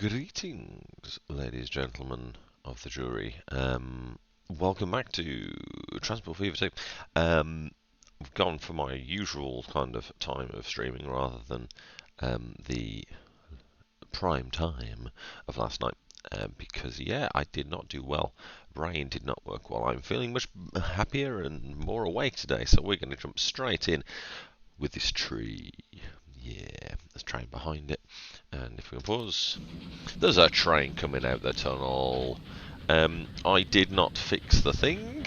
Greetings, ladies and gentlemen of the jury. Welcome back to Transport Fever 2. I've gone for my usual kind of time of streaming rather than the prime time of last night. Because, yeah, I did not do well. Brain did not work well. I'm feeling much happier and more awake today, so we're going to jump straight in with this tree. Yeah, there's a train behind it. And if we can pause, there's a train coming out the tunnel. I did not fix the thing,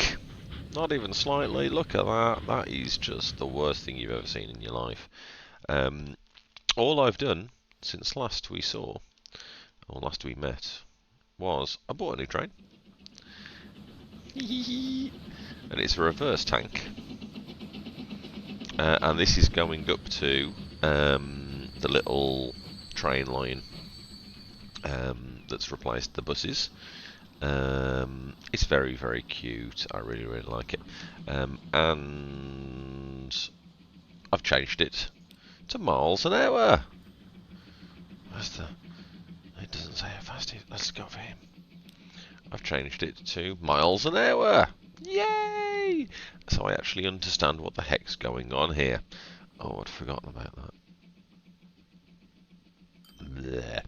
not even slightly. Look at that. That is just the worst thing you've ever seen in your life. All I've done since last we saw, or last we met, was I bought a new train. And it's a reverse tank. And this is going up to the little train line that's replaced the buses. It's very, very cute. I really, really like it. And I've changed it to miles an hour. It doesn't say how fast it is. Let's go for him. I've changed it to miles an hour. Yay! So I actually understand what the heck's going on here. Oh, I'd forgotten about that. Blech.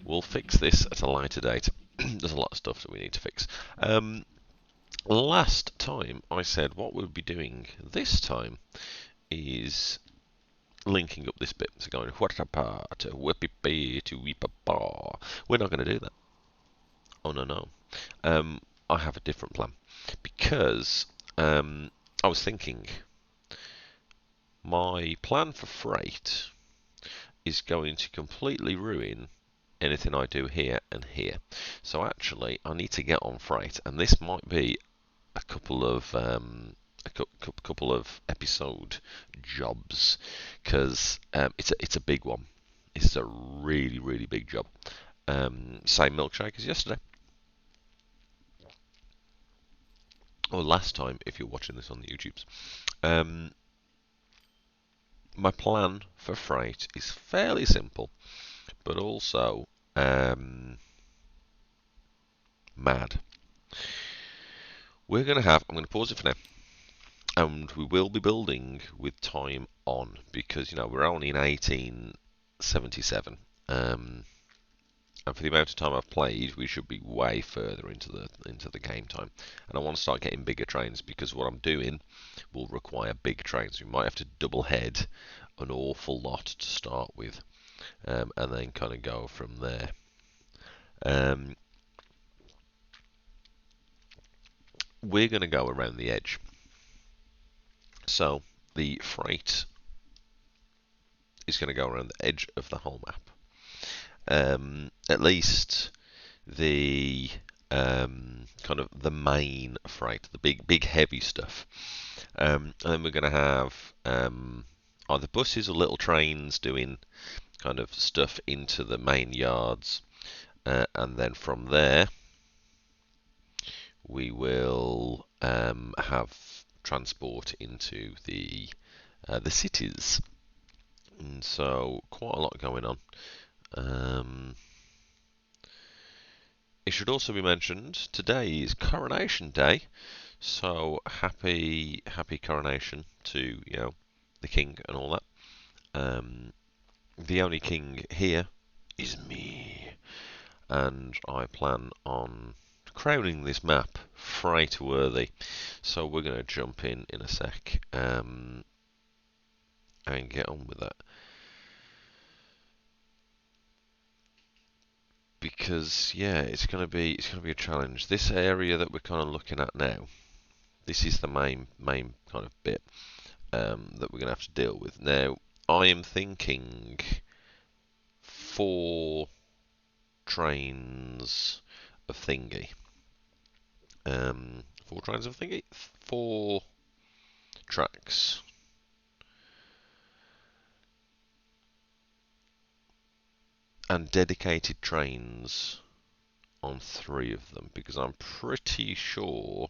We'll fix this at a later date. There's a lot of stuff that we need to fix. Last time I said what we'll be doing this time is linking up this bit. So going what-a-pa to whippy to weep-a-pa. We're not going to do that. Oh, no. I have a different plan. Because I was thinking my plan for freight is going to completely ruin anything I do here and here. So actually, I need to get on freight, and this might be a couple of episode jobs because it's a big one. It's a really, really big job. Same milkshake as yesterday. Or last time, if you're watching this on the YouTubes. My plan for freight is fairly simple, but also mad. I'm going to pause it for now, and we will be building with time on, because, we're only in 1877, and for the amount of time I've played, we should be way further into the game time. And I want to start getting bigger trains, because what I'm doing will require big trains. We might have to double head an awful lot to start with, and then kind of go from there. We're going to go around the edge. So the freight is going to go around the edge of the whole map. At least the kind of the main freight, the big heavy stuff. And then we're going to have either buses or little trains doing kind of stuff into the main yards, and then from there we will have transport into the cities. And so quite a lot going on. It should also be mentioned today is Coronation Day, so happy coronation to the king and all that. The only king here is me, and I plan on crowning this map freight worthy. So we're going to jump in a sec and get on with that. Because it's going to be a challenge. This area that we're kind of looking at now, this is the main kind of bit that we're going to have to deal with. Now, I am thinking 4 trains of thingy. 4 trains of thingy? 4 tracks. And dedicated trains on 3 of them, because I'm pretty sure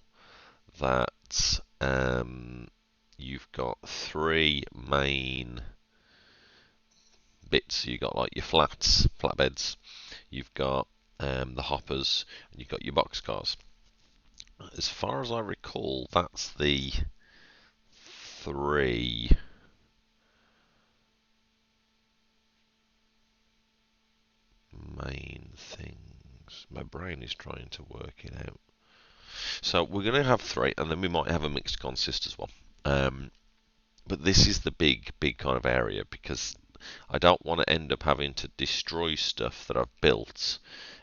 that you've got 3 main bits. You've got like your flatbeds, you've got the hoppers, and you've got your boxcars. As far as I recall, that's the three main things. My brain is trying to work it out. So we're going to have three, and then we might have a mixed consist as well. But this is the big kind of area, because I don't want to end up having to destroy stuff that I've built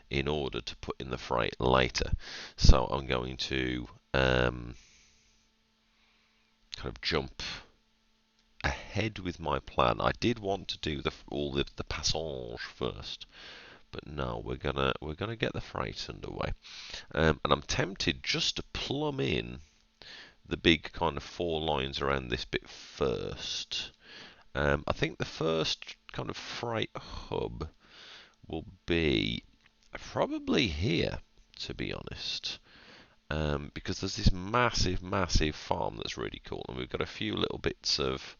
in order to put in the freight later. So I'm going to kind of jump ahead with my plan. I did want to do all the passage first, but no, we're gonna get the freight underway. And I'm tempted just to plumb in the big kind of 4 lines around this bit first. I think the first kind of freight hub will be probably here, to be honest. Because there's this massive farm that's really cool, and we've got a few little bits of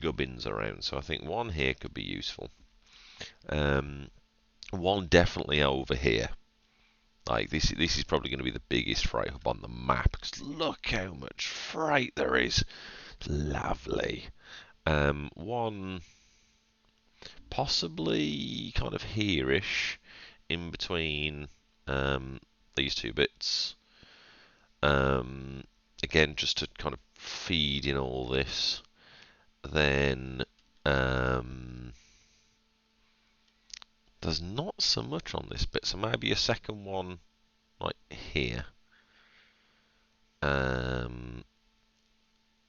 gubbins around, so I think one here could be useful. One definitely over here. Like this is probably going to be the biggest freight hub on the map, because look how much freight there is. It's lovely. One possibly kind of here-ish, in between these two bits. Again, just to kind of feed in all this. Then there's not so much on this bit, so maybe a second one like here. And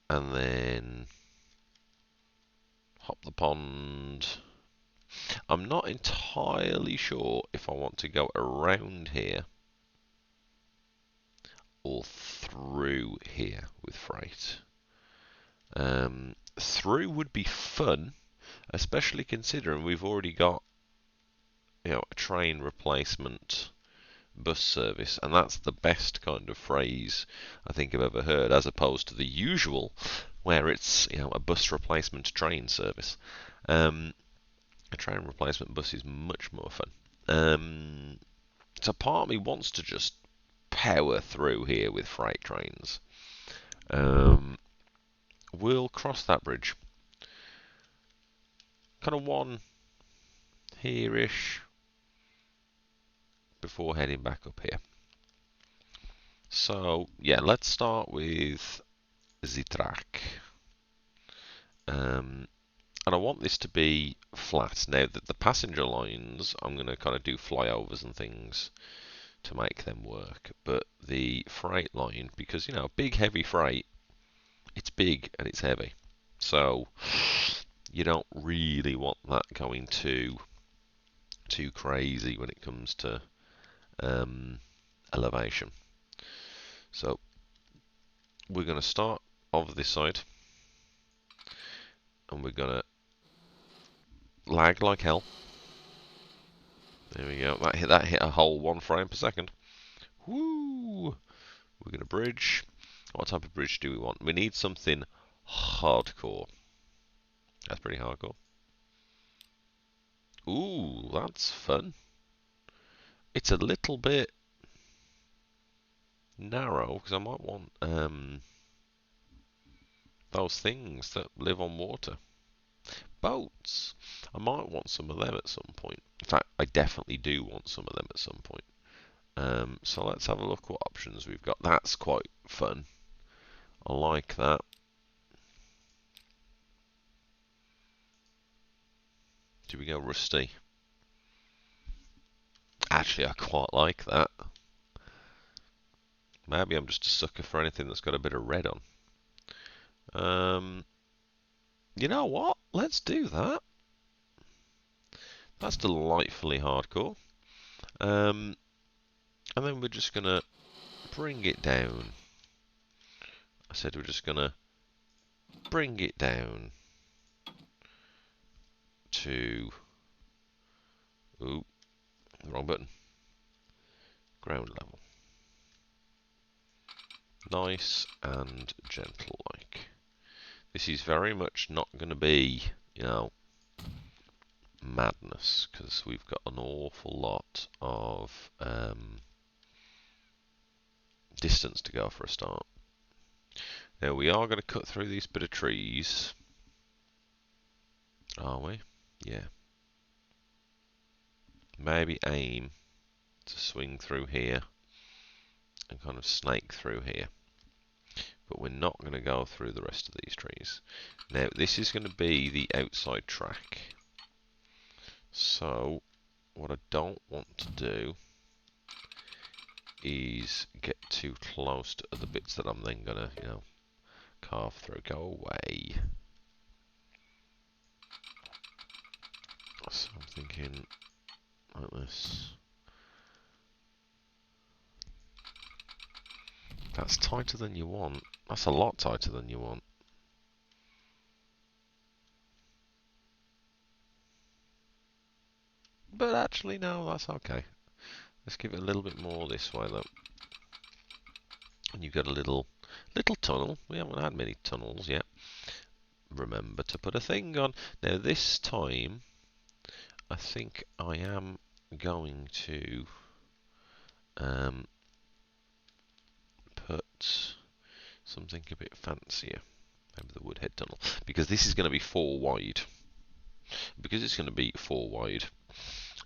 then hop the pond. I'm not entirely sure if I want to go around here or through here with freight. Through would be fun, especially considering we've already got, you know, a train replacement bus service, and that's the best kind of phrase I think I've ever heard, as opposed to the usual where it's, you know, a bus replacement train service. A train replacement bus is much more fun. So part of me wants to just power through here with freight trains. We'll cross that bridge. Kind of one here-ish before heading back up here. So, yeah, let's start with the track. And I want this to be flat. Now, the passenger lines, I'm going to kind of do flyovers and things to make them work. But the freight line, because, you know, big heavy freight, it's big and it's heavy. So you don't really want that going too crazy when it comes to elevation. So we're going to start over this side, and we're going to lag like hell. There we go. That hit a whole 1 frame per second. Woo! We're going to bridge. What type of bridge do we want? We need something hardcore. That's pretty hardcore. Ooh, that's fun. It's a little bit narrow, because I might want those things that live on water. Boats. I might want some of them at some point. In fact, I definitely do want some of them at some point. So let's have a look what options we've got. That's quite fun. I like that. Do we go rusty? Actually, I quite like that. Maybe I'm just a sucker for anything that's got a bit of red on. You know what? Let's do that. That's delightfully hardcore. And then we're just going to bring it down. I said we're just going to bring it down to... Ooh, wrong button. Ground level. Nice and gentle-like. This is very much not going to be, you know, madness, because we've got an awful lot of distance to go for a start. Now we are going to cut through these bit of trees, are we? Yeah. Maybe aim to swing through here and kind of snake through here. But we're not going to go through the rest of these trees. Now this is going to be the outside track. So what I don't want to do is get too close to the bits that I'm then going to, carve through. Go away. So I'm thinking like this. That's tighter than you want. That's a lot tighter than you want. But actually, no, that's okay. Let's give it a little bit more this way, though. And you've got a little tunnel. We haven't had many tunnels yet. Remember to put a thing on. Now, this time, I think I am going to put something a bit fancier. Maybe the Woodhead Tunnel. Because this is going to be 4 wide. Because it's going to be 4 wide,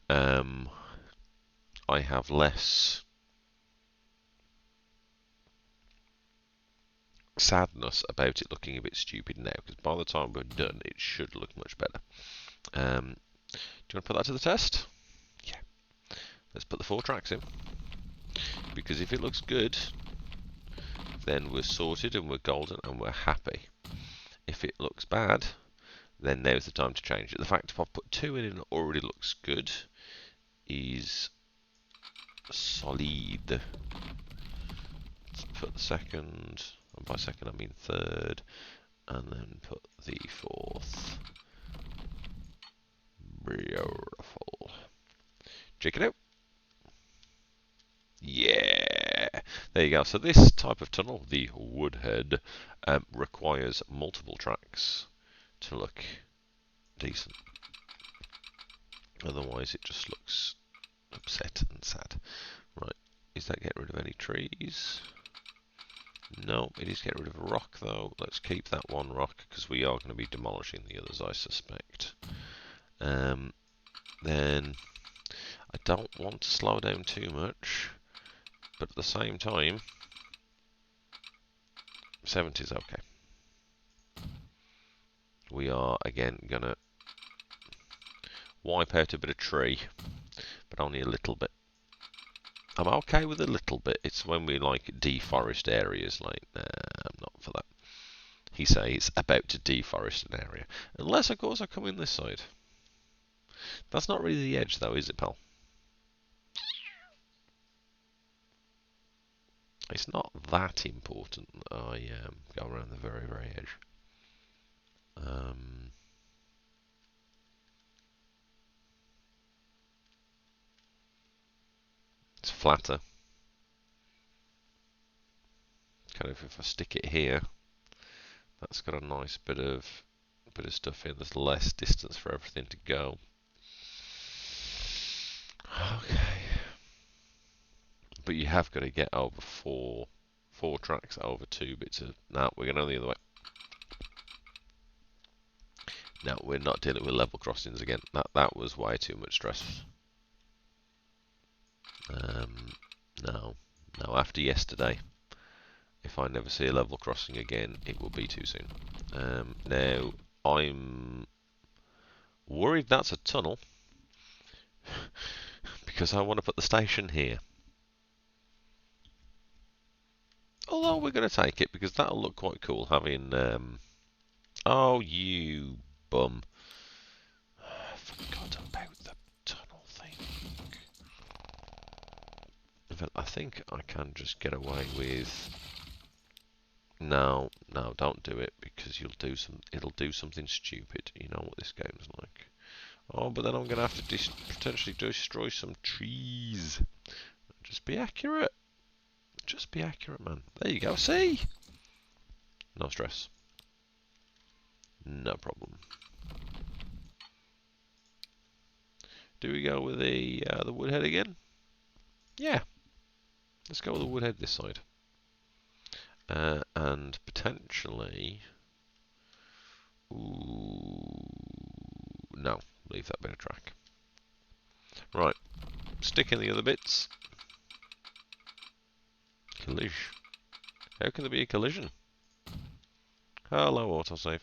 I have less sadness about it looking a bit stupid now, because by the time we're done, it should look much better. Do you want to put that to the test? Yeah. Let's put the 4 tracks in. Because if it looks good, then we're sorted and we're golden and we're happy. If it looks bad, then now's the time to change it. The fact if I put 2 in and it already looks good is solid. Let's put the second, and by second I mean third, and then put the 4th. Beautiful. Check it out. Yeah, there you go. So this type of tunnel, the Woodhead, requires multiple tracks to look decent. Otherwise it just looks upset and sad. Right, is that get rid of any trees? No, it is get rid of a rock though. Let's keep that one rock because we are going to be demolishing the others, I suspect. Then I don't want to slow down too much, but at the same time, 70 is okay. We are again going to wipe out a bit of tree, but only a little bit. I'm okay with a little bit. It's when we like deforest areas, like, I'm not for that. He says about to deforest an area. Unless, of course, I come in this side. That's not really the edge, though, is it, pal? It's not that important that I go around the very, very edge. It's flatter. Kind of if I stick it here, that's got a nice bit of stuff in. There's less distance for everything to go. Okay. But you have got to get over four tracks over 2 bits of... No, we're going the other way. No, we're not dealing with level crossings again. That was way too much stress. No, after yesterday, if I never see a level crossing again, it will be too soon. Now, I'm worried that's a tunnel, because I want to put the station here. Although we're going to take it, because that'll look quite cool, having... Oh, you bum. I forgot about the tunnel thing. In fact, I think I can just get away with... No, don't do it, because it'll do something stupid. You know what this game's like. Oh, but then I'm going to have to potentially destroy some trees. Just be accurate. Just be accurate, man. There you go. See? No stress. No problem. Do we go with the woodhead again? Yeah, let's go with the woodhead this side. And potentially... Ooh, no, leave that bit of track. Right, stick in the other bits. Collision. How can there be a collision? Hello, autosave.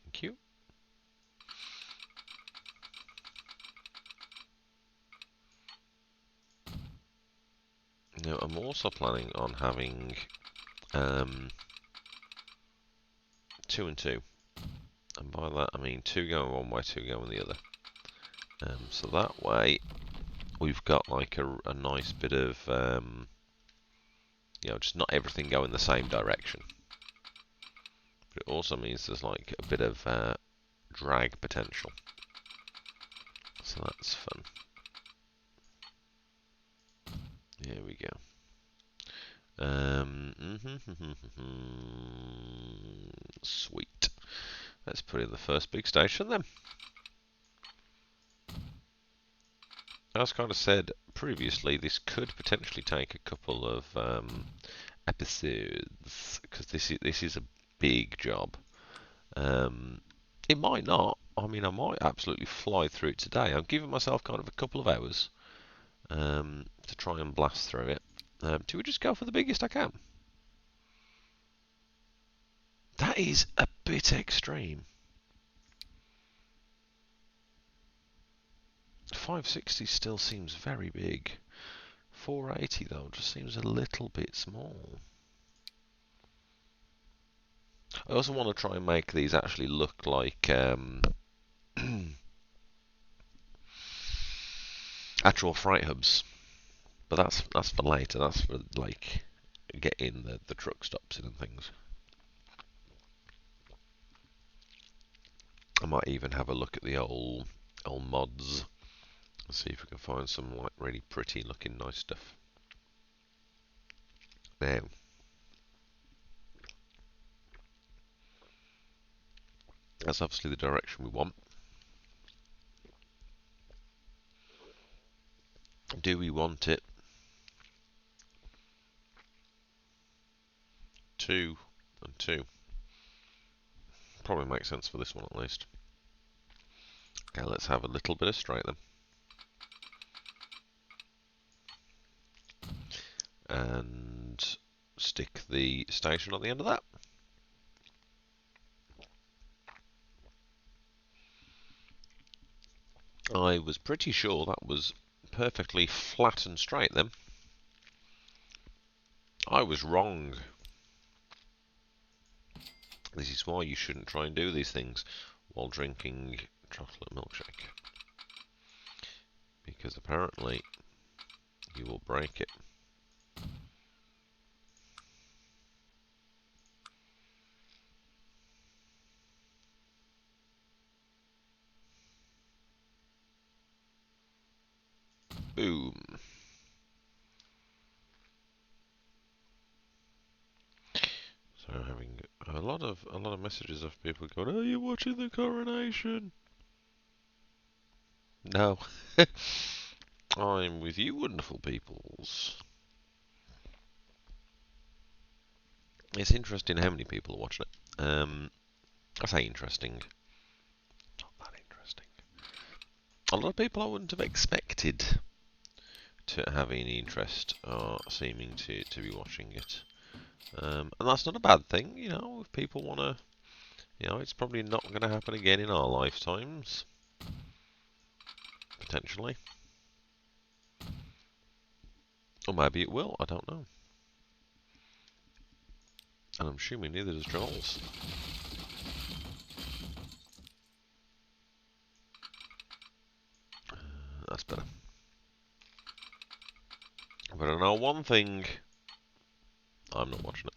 Thank you. Now, I'm also planning on having 2 and 2. And by that, I mean 2 going one way, 2 going the other. So that way, we've got like a nice bit of, just not everything going the same direction. But it also means there's like a bit of drag potential. So that's fun. Here we go. Sweet. Let's put in the first big station then. As kind of said previously, this could potentially take a couple of episodes because this is a big job. It might not. I mean, I might absolutely fly through it today. I'm giving myself kind of a couple of hours to try and blast through it. Do we just go for the biggest I can? That is a bit extreme. 560 still seems very big. 480 though just seems a little bit small. I also want to try and make these actually look like actual freight hubs, but that's for later. That's for like getting the truck stops in and things. I might even have a look at the old mods and see if we can find some like really pretty looking nice stuff. Now, that's obviously the direction we want. Do we want it 2 and 2? Probably makes sense for this one at least. Okay, let's have a little bit of straight then. And stick the station on the end of that. I was pretty sure that was perfectly flat and straight then. I was wrong. This is why you shouldn't try and do these things while drinking chocolate milkshake. Because apparently you will break it. Boom. So I'm having a lot of messages of people going, "Are you watching the coronation?" No. I'm with you, wonderful peoples. It's interesting how many people are watching it. I say interesting. Not that interesting. A lot of people I wouldn't have expected to have any interest are seeming to be watching it. And that's not a bad thing, if people want to, it's probably not going to happen again in our lifetimes. Potentially. Or maybe it will, I don't know. And I'm assuming neither does Joel's. That's better. But I know one thing. I'm not watching it.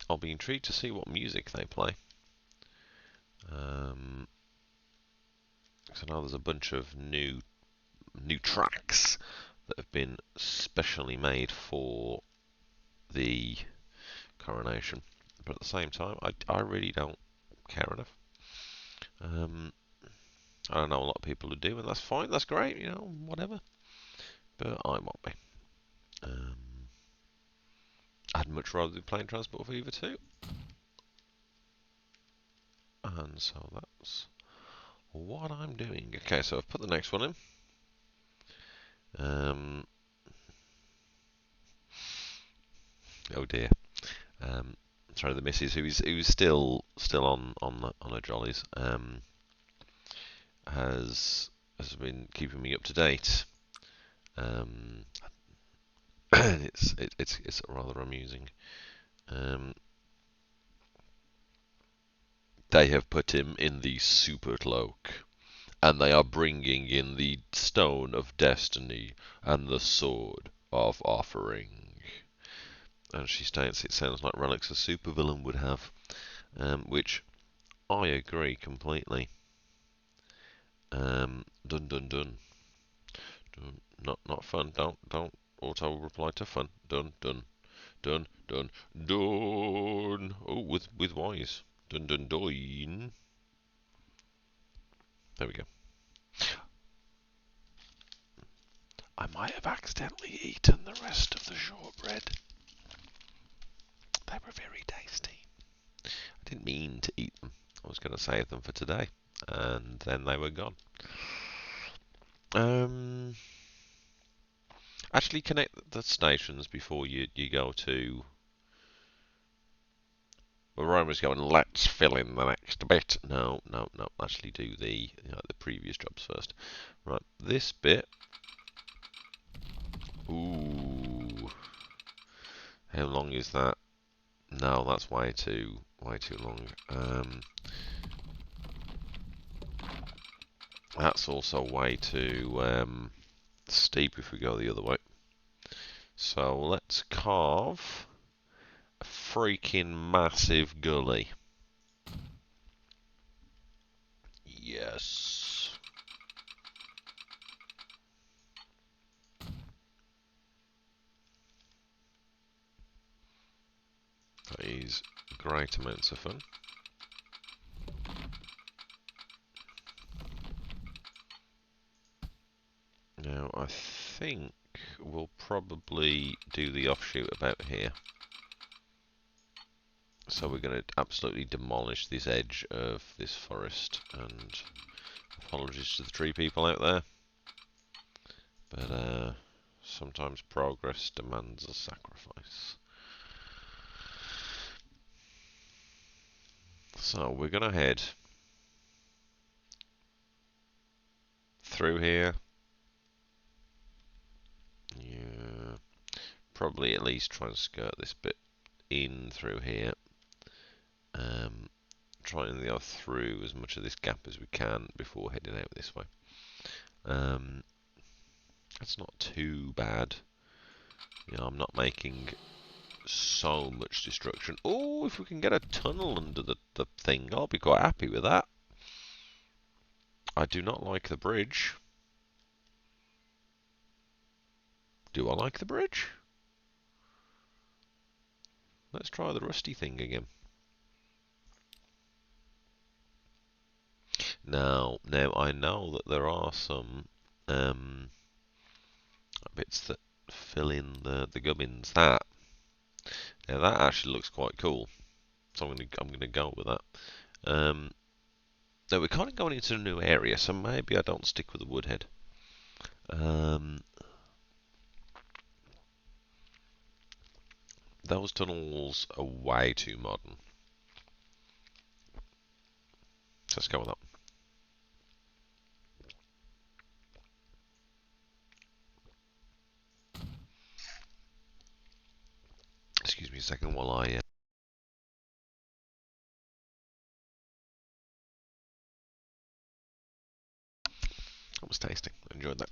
I'll be intrigued to see what music they play. Because I know there's a bunch of new tracks that have been specially made for the coronation. But at the same time, I really don't care enough. I don't know a lot of people who do, and that's fine. That's great, you know, whatever. But I won't be. I'd much rather be playing Transport Fever 2. And so that's what I'm doing. Okay, so I've put the next one in. Oh dear. Sorry, the missus, who's still on her jollies, has been keeping me up to date. It's rather amusing. They have put him in the super cloak, and they are bringing in the stone of destiny and the sword of offering. And she states it sounds like relics a supervillain would have, which I agree completely. Dun dun dun. Dun. Not fun. Don't auto reply to fun. Dun dun dun dun dun. Oh, with wise. Dun dun dun. There we go. I might have accidentally eaten the rest of the shortbread. They were very tasty. I didn't mean to eat them. I was going to save them for today, and then they were gone. Actually connect the stations before you go to... Well, Ryan was going, let's fill in the next bit. No. Actually do the previous jobs first. Right, this bit. Ooh. How long is that? No, that's way too long. That's also way too steep if we go the other way. So let's carve a freaking massive gully. Yes. That is great amounts of fun. Now I think we'll probably do the offshoot about here. So we're going to absolutely demolish this edge of this forest, and apologies to the tree people out there, but sometimes progress demands a sacrifice. So we're going to head through here. Yeah, probably at least try and skirt this bit in through here. Trying to go through as much of this gap as we can before heading out this way. That's not too bad. You know, I'm not making so much destruction. Oh, if we can get a tunnel under the thing, I'll be quite happy with that. I do not like the bridge. Do I like the bridge? Let's try the rusty thing again. Now I know that there are some bits that fill in the gubbins. Now that actually looks quite cool, so I'm gonna go with that. Now we're kind of going into a new area, so maybe I don't stick with the woodhead. Those tunnels are way too modern. So let's go with that. Excuse me a second while I... That was tasty. I enjoyed that.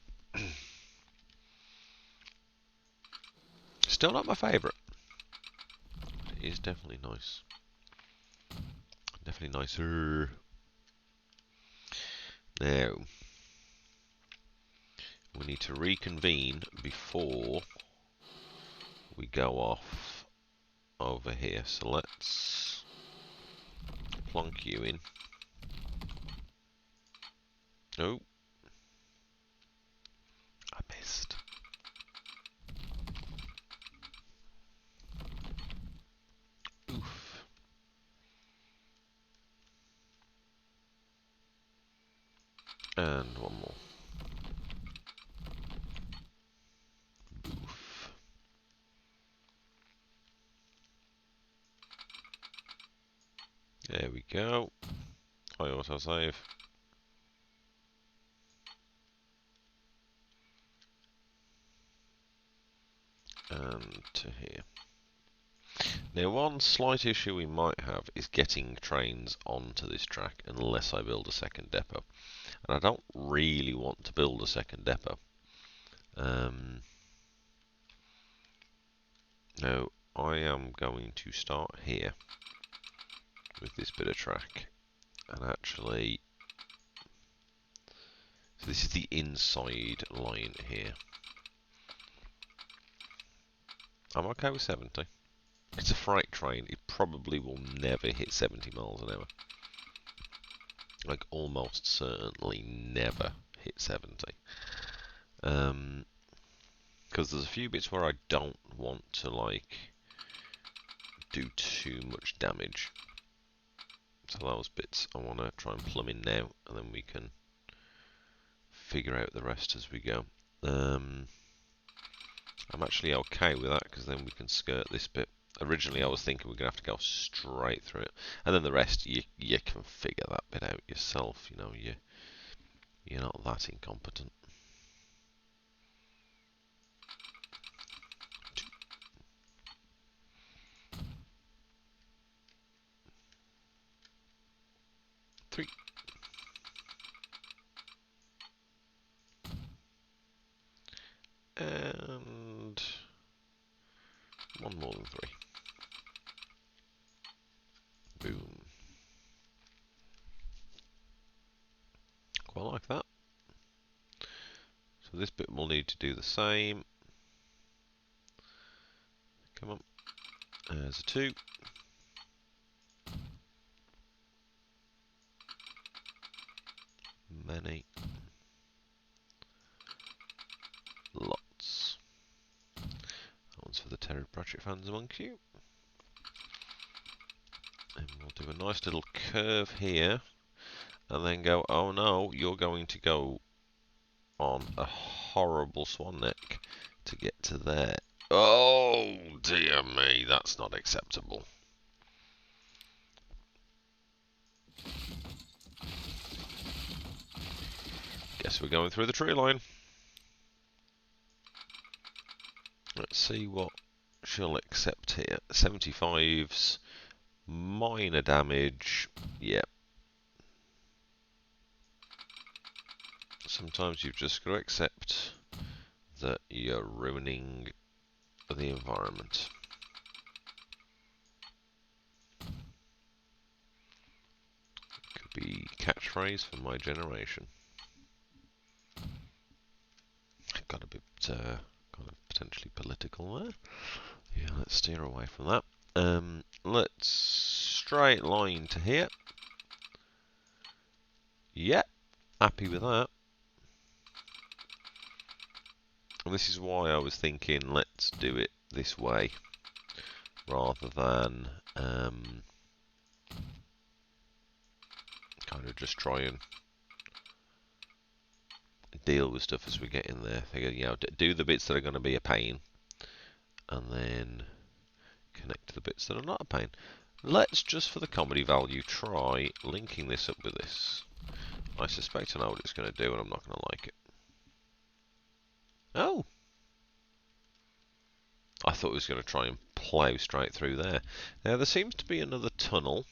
Still not my favourite. It is definitely nice. Definitely nicer. Now, we need to reconvene before we go off over here. So let's plonk you in. Oh. I missed. Oof. And one more. Oof. There we go. High autosave. And to here. Now, one slight issue we might have is getting trains onto this track unless I build a second depot. And I don't really want to build a second depot. Now, I am going to start here with this bit of track. And actually, so this is the inside line here. I'm okay with 70. It's a freight train. It probably will never hit 70 miles an hour. Like, almost certainly never hit 70. Because there's a few bits where I don't want to, like, do too much damage. So those bits I want to try and plumb in now, and then we can figure out the rest as we go. I'm actually okay with that, because then we can skirt this bit. Originally I was thinking we're going to have to go straight through it, and then the rest you can figure that bit out yourself, you know, you're not that incompetent. Three. And one more than 3. Boom. Quite like that. So this bit will need to do the same. Come on. There's a 2. Many. Lots. That one's for the Terry Pratchett fans amongst you. And we'll do a nice little curve here. And then go, oh no, you're going to go on a horrible swan neck to get to there. Oh dear me, that's not acceptable. Guess we're going through the tree line. Let's see what she'll accept here. 75's minor damage. Yep. Sometimes you've just got to accept that you're ruining the environment. Could be catchphrase for my generation. Got a bit kind of potentially political there. Yeah, let's steer away from that. Let's straight line to here. Yep, happy with that. And this is why I was thinking let's do it this way rather than kind of just try and deal with stuff as we get in there. Figure, you know, do the bits that are going to be a pain and then connect to the bits that are not a pain. Let's just, for the comedy value, try linking this up with this. I suspect I know what it's going to do and I'm not going to like it. Oh! I thought it was going to try and plough straight through there. Now, there seems to be another tunnel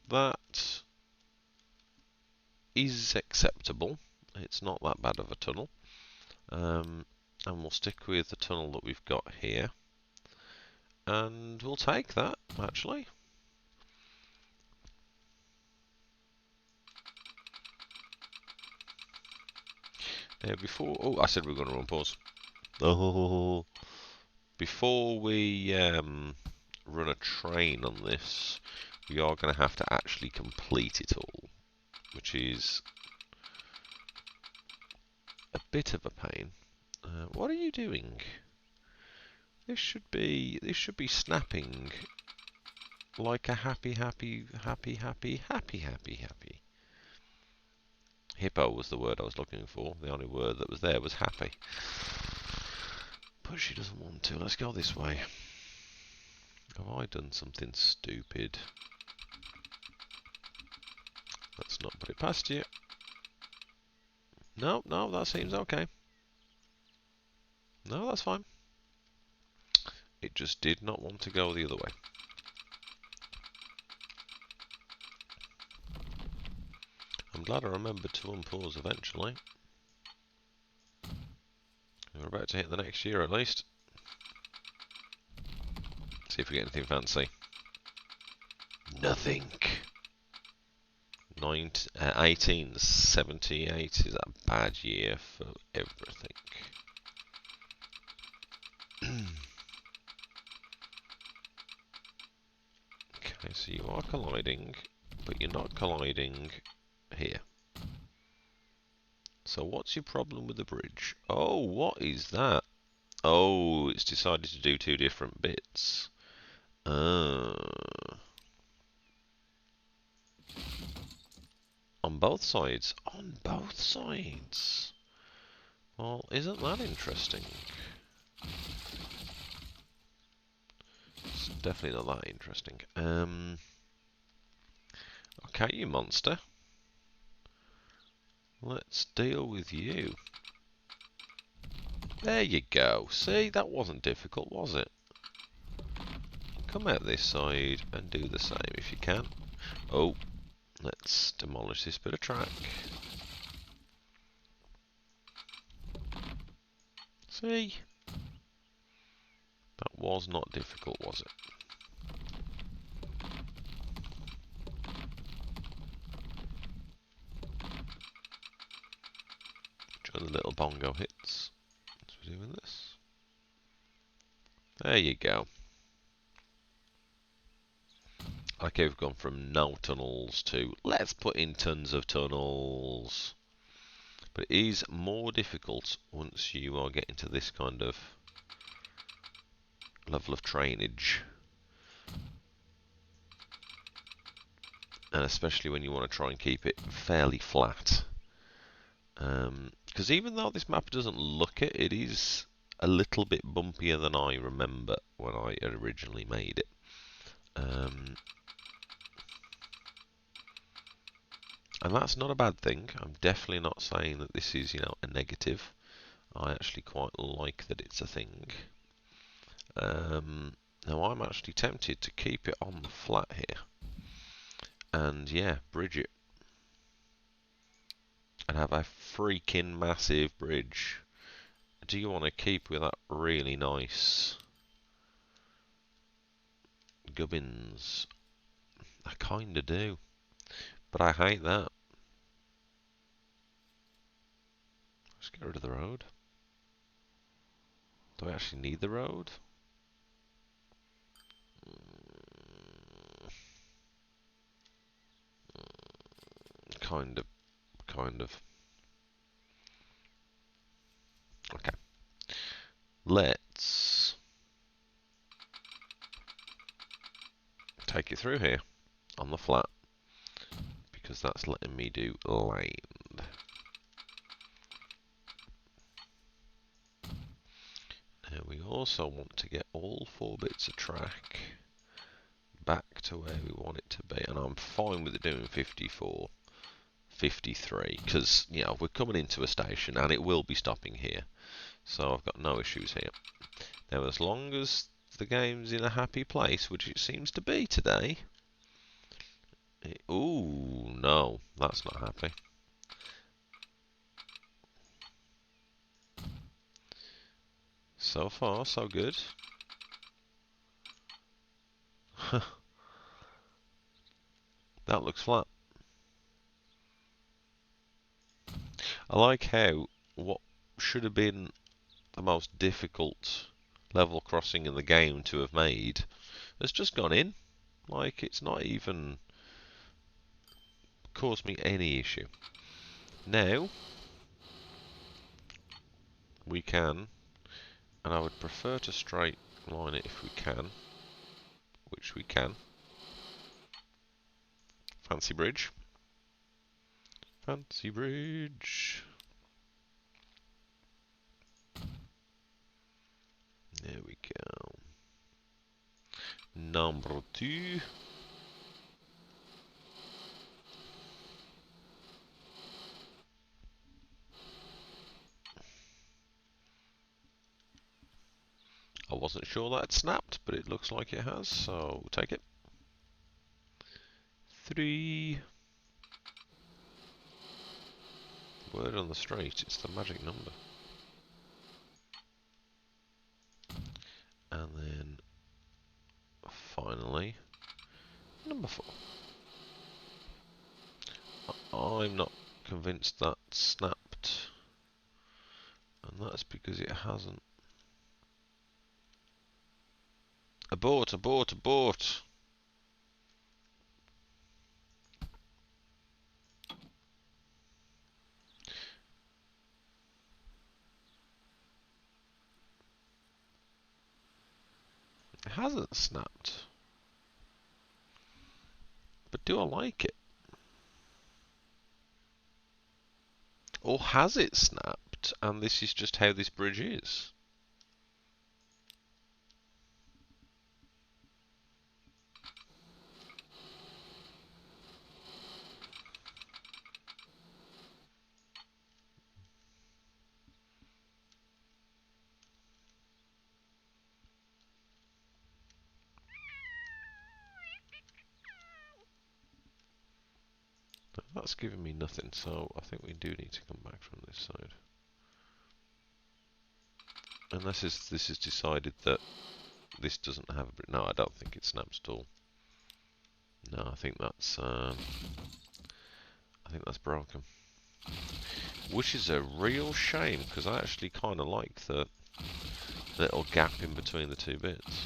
that is acceptable. It's not that bad of a tunnel. And we'll stick with the tunnel that we've got here. And we'll take that, actually. Now, before... Oh, I said we were going to run pause. Before we run a train on this, we are going to have to actually complete it all, which is a bit of a pain. What are you doing? This should be snapping like a happy. Hippo was the word I was looking for. The only word that was there was happy. But she doesn't want to. Let's go this way. Have I done something stupid? Let's not put it past you. No, that seems okay. No, that's fine. It just did not want to go the other way. I'm glad I remembered to unpause eventually. We're about to hit the next year at least. See if we get anything fancy. Nothing. 1878 is a bad year for everything. Okay, so you are colliding, but you're not colliding here. So what's your problem with the bridge? Oh, what is that? Oh, it's decided to do two different bits. On both sides? On both sides? Well, isn't that interesting? It's definitely not that interesting. Okay, you monster. Let's deal with you. There you go. See, that wasn't difficult, was it? Come out this side and do the same if you can. Oh, let's demolish this bit of track. See? That was not difficult, was it? Join the little bongo hits. As we're doing this. There you go. Okay, we've gone from no tunnels to let's put in tons of tunnels. But it is more difficult once you are getting to this kind of level of trainage. And especially when you want to try and keep it fairly flat. Because even though this map doesn't look it, it is a little bit bumpier than I remember when I originally made it. And that's not a bad thing. I'm definitely not saying that this is, a negative. I actually quite like that it's a thing. Now I'm actually tempted to keep it on the flat here. And yeah, bridge it. And have a freaking massive bridge. Do you want to keep with that really nice gubbins? I kinda do. But I hate that. Let's get rid of the road. Do I actually need the road? Kind of. Okay. Let's take it through here on the flat because that's letting me do land. Now we also want to get all 4 bits of track back to where we want it to be, and I'm fine with it doing 54, 53 because we're coming into a station and it will be stopping here, so I've got no issues here. Now as long as the game's in a happy place, which it seems to be today. Ooh, no, that's not happy. So far, so good. That looks flat. I like how what should have been the most difficult level crossing in the game to have made has just gone in. Like, it's not even caused me any issue. Now, we can, and I would prefer to straight line it if we can, which we can. Fancy bridge. Fancy bridge. There we go. Number 2. I wasn't sure that had snapped, but it looks like it has, so we'll take it. 3. Word on the street, it's the magic number. And then, finally, number 4. I'm not convinced that snapped, and that's because it hasn't. Abort, abort, abort! It hasn't snapped. But do I like it? Or has it snapped, and this is just how this bridge is? That's giving me nothing, so I think we do need to come back from this side. Unless this is decided that this doesn't have a bridge. No, I don't think it snaps at all. No, I think that's broken. Which is a real shame, because I actually kind of like the little gap in between the two bits.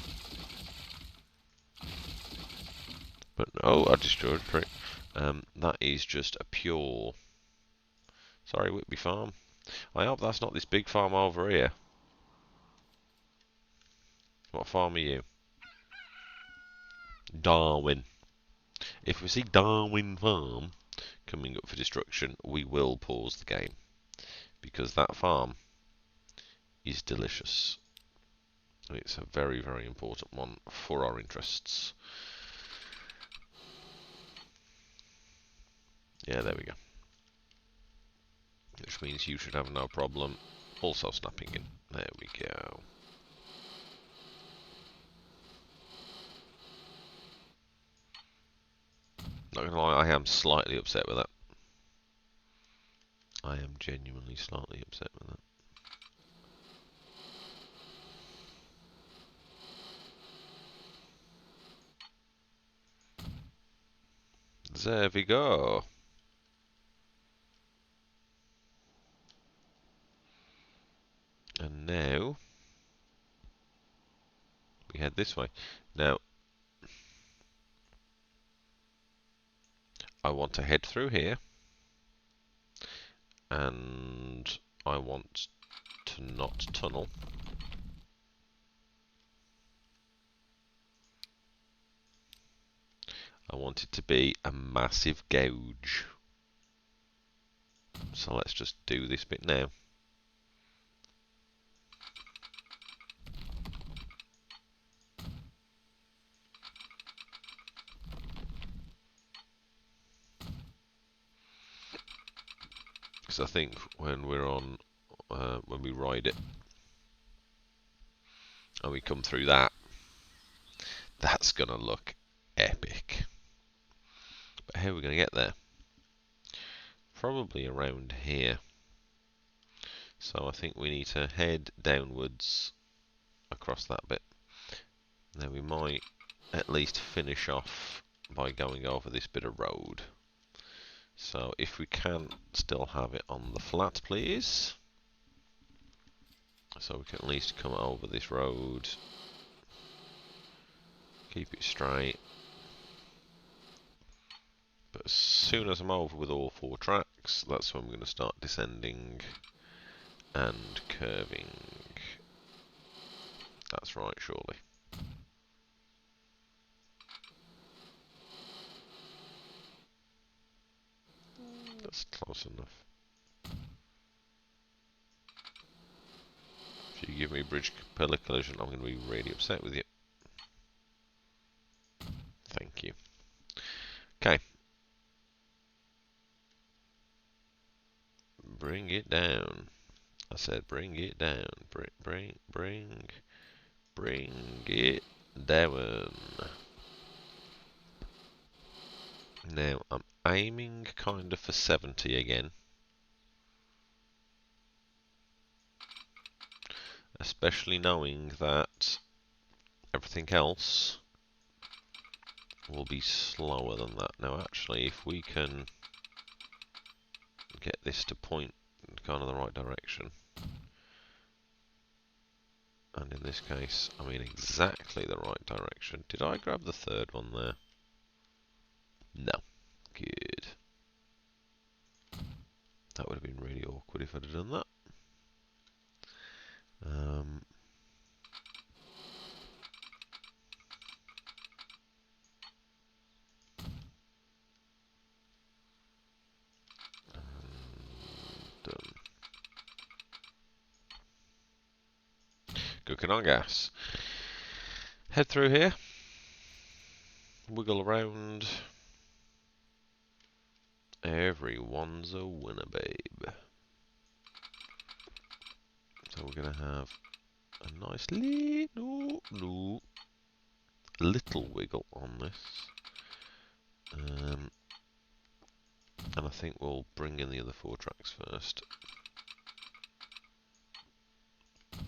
But no, I destroyed it. That is just a pure. Sorry, Whitby Farm. I hope that's not this big farm over here. What farm are you? Darwin. If we see Darwin Farm coming up for destruction, we will pause the game, because that farm is delicious. It's a very, very important one for our interests. Yeah, there we go. Which means you should have no problem also snapping in. There we go. Not gonna lie, I am slightly upset with that. I am genuinely slightly upset with that. There we go. And now we head this way. Now I want to head through here, and I want to not tunnel. I want it to be a massive gouge. So let's just do this bit now. Because I think when we're on, when we ride it, and we come through that, that's going to look epic. But how are we going to get there? Probably around here. So I think we need to head downwards across that bit. Then we might at least finish off by going over this bit of road. So if we can still have it on the flat, please. So we can at least come over this road. Keep it straight. as soon as I'm over with all 4 tracks, that's when I'm going to start descending and curving. That's right, surely. That's close enough. If you give me bridge pillar collision, I'm going to be really upset with you. Thank you. Okay. Bring it down. I said bring it down. Bring it down. Now, I'm aiming kind of for 70 again. Especially knowing that everything else will be slower than that. Now, actually, if we can get this to point kind of the right direction, and in this case, I mean exactly the right direction. Did I grab the third one there? No. Good. That would have been really awkward if I'd have done that. Done. Cooking on gas. Head through here. Wiggle around. Everyone's a winner, babe. So we're going to have a nice little wiggle on this. And I think we'll bring in the other 4 tracks first. 2,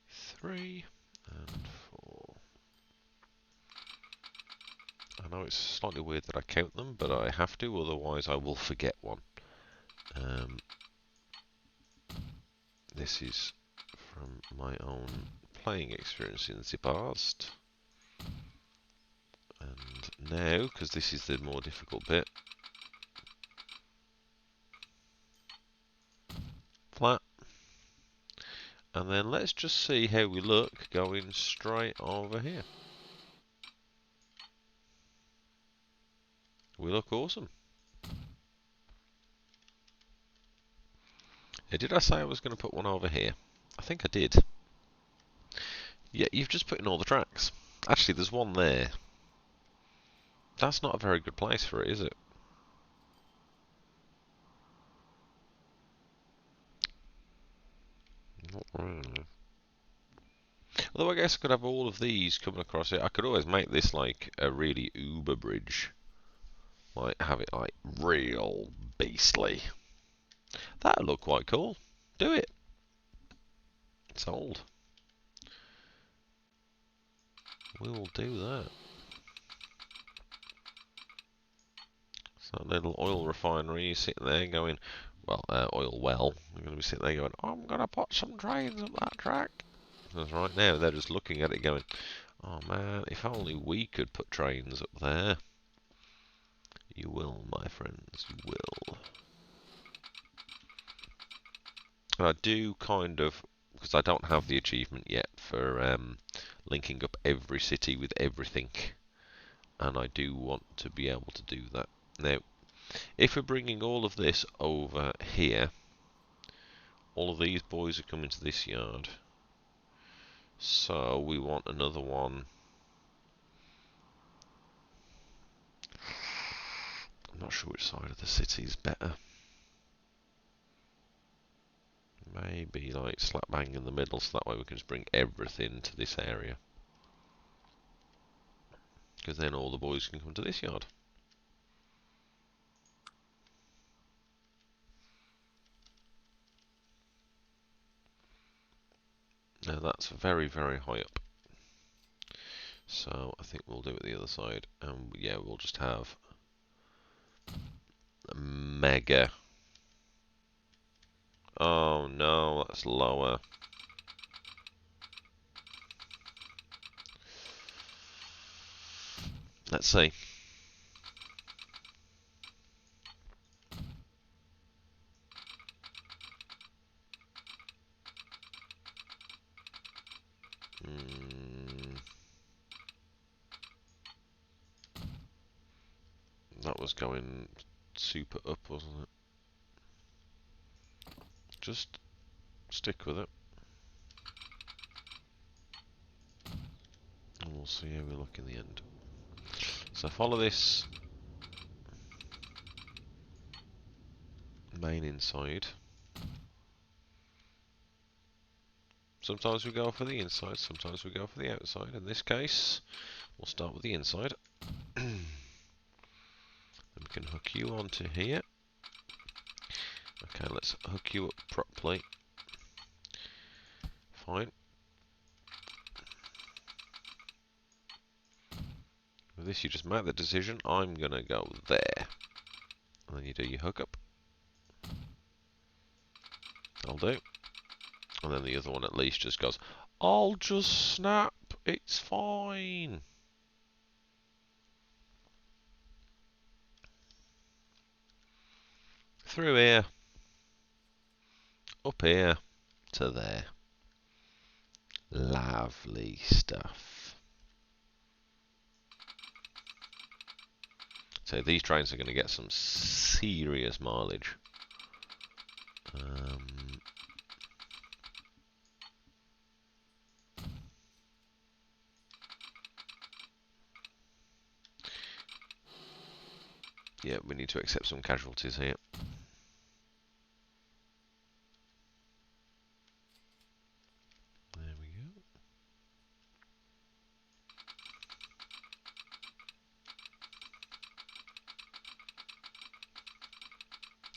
3, and 4. I know it's slightly weird that I count them, but I have to, otherwise I will forget one. This is from my own playing experience in the past. And now, because this is the more difficult bit, flat. And then let's just see how we look going straight over here. We look awesome. Yeah, did I say I was going to put one over here? I think I did. Yeah, you've just put in all the tracks. Actually, there's one there. That's not a very good place for it, is it? Not really. Although I guess I could have all of these coming across it. I could always make this like a really uber bridge. Like, have it like real beastly. That'd look quite cool. Do it. It's old. We will do that. So that little oil refinery sitting there going, well, oil well. We're going to be sitting there going, I'm going to put some trains up that track. Because right now they're just looking at it going, oh man, if only we could put trains up there. You will, my friends, you will. And I do kind of, because I don't have the achievement yet for linking up every city with everything. And I do want to be able to do that. Now, if we're bringing all of this over here, all of these boys are coming to this yard. So we want another one. I'm not sure which side of the city is better. Maybe like slap bang in the middle, so that way we can just bring everything to this area. Because then all the boys can come to this yard. Now that's very, very high up. So I think we'll do it the other side. And yeah, we'll just have a mega. Oh no, that's lower. Let's see. That was going super up, wasn't it? Just stick with it. And we'll see how we look in the end. So follow this main inside. Sometimes we go for the inside, sometimes we go for the outside. In this case, we'll start with the inside. Then we can hook you onto here. Okay, let's hook you up properly. Fine. With this, you just make the decision. I'm going to go there. And then you do your hook up. I'll do. And then the other one at least just goes, I'll just snap. It's fine. Through here. Up here. To there. Lovely stuff. So these trains are going to get some serious mileage. Yeah, we need to accept some casualties here. There we go.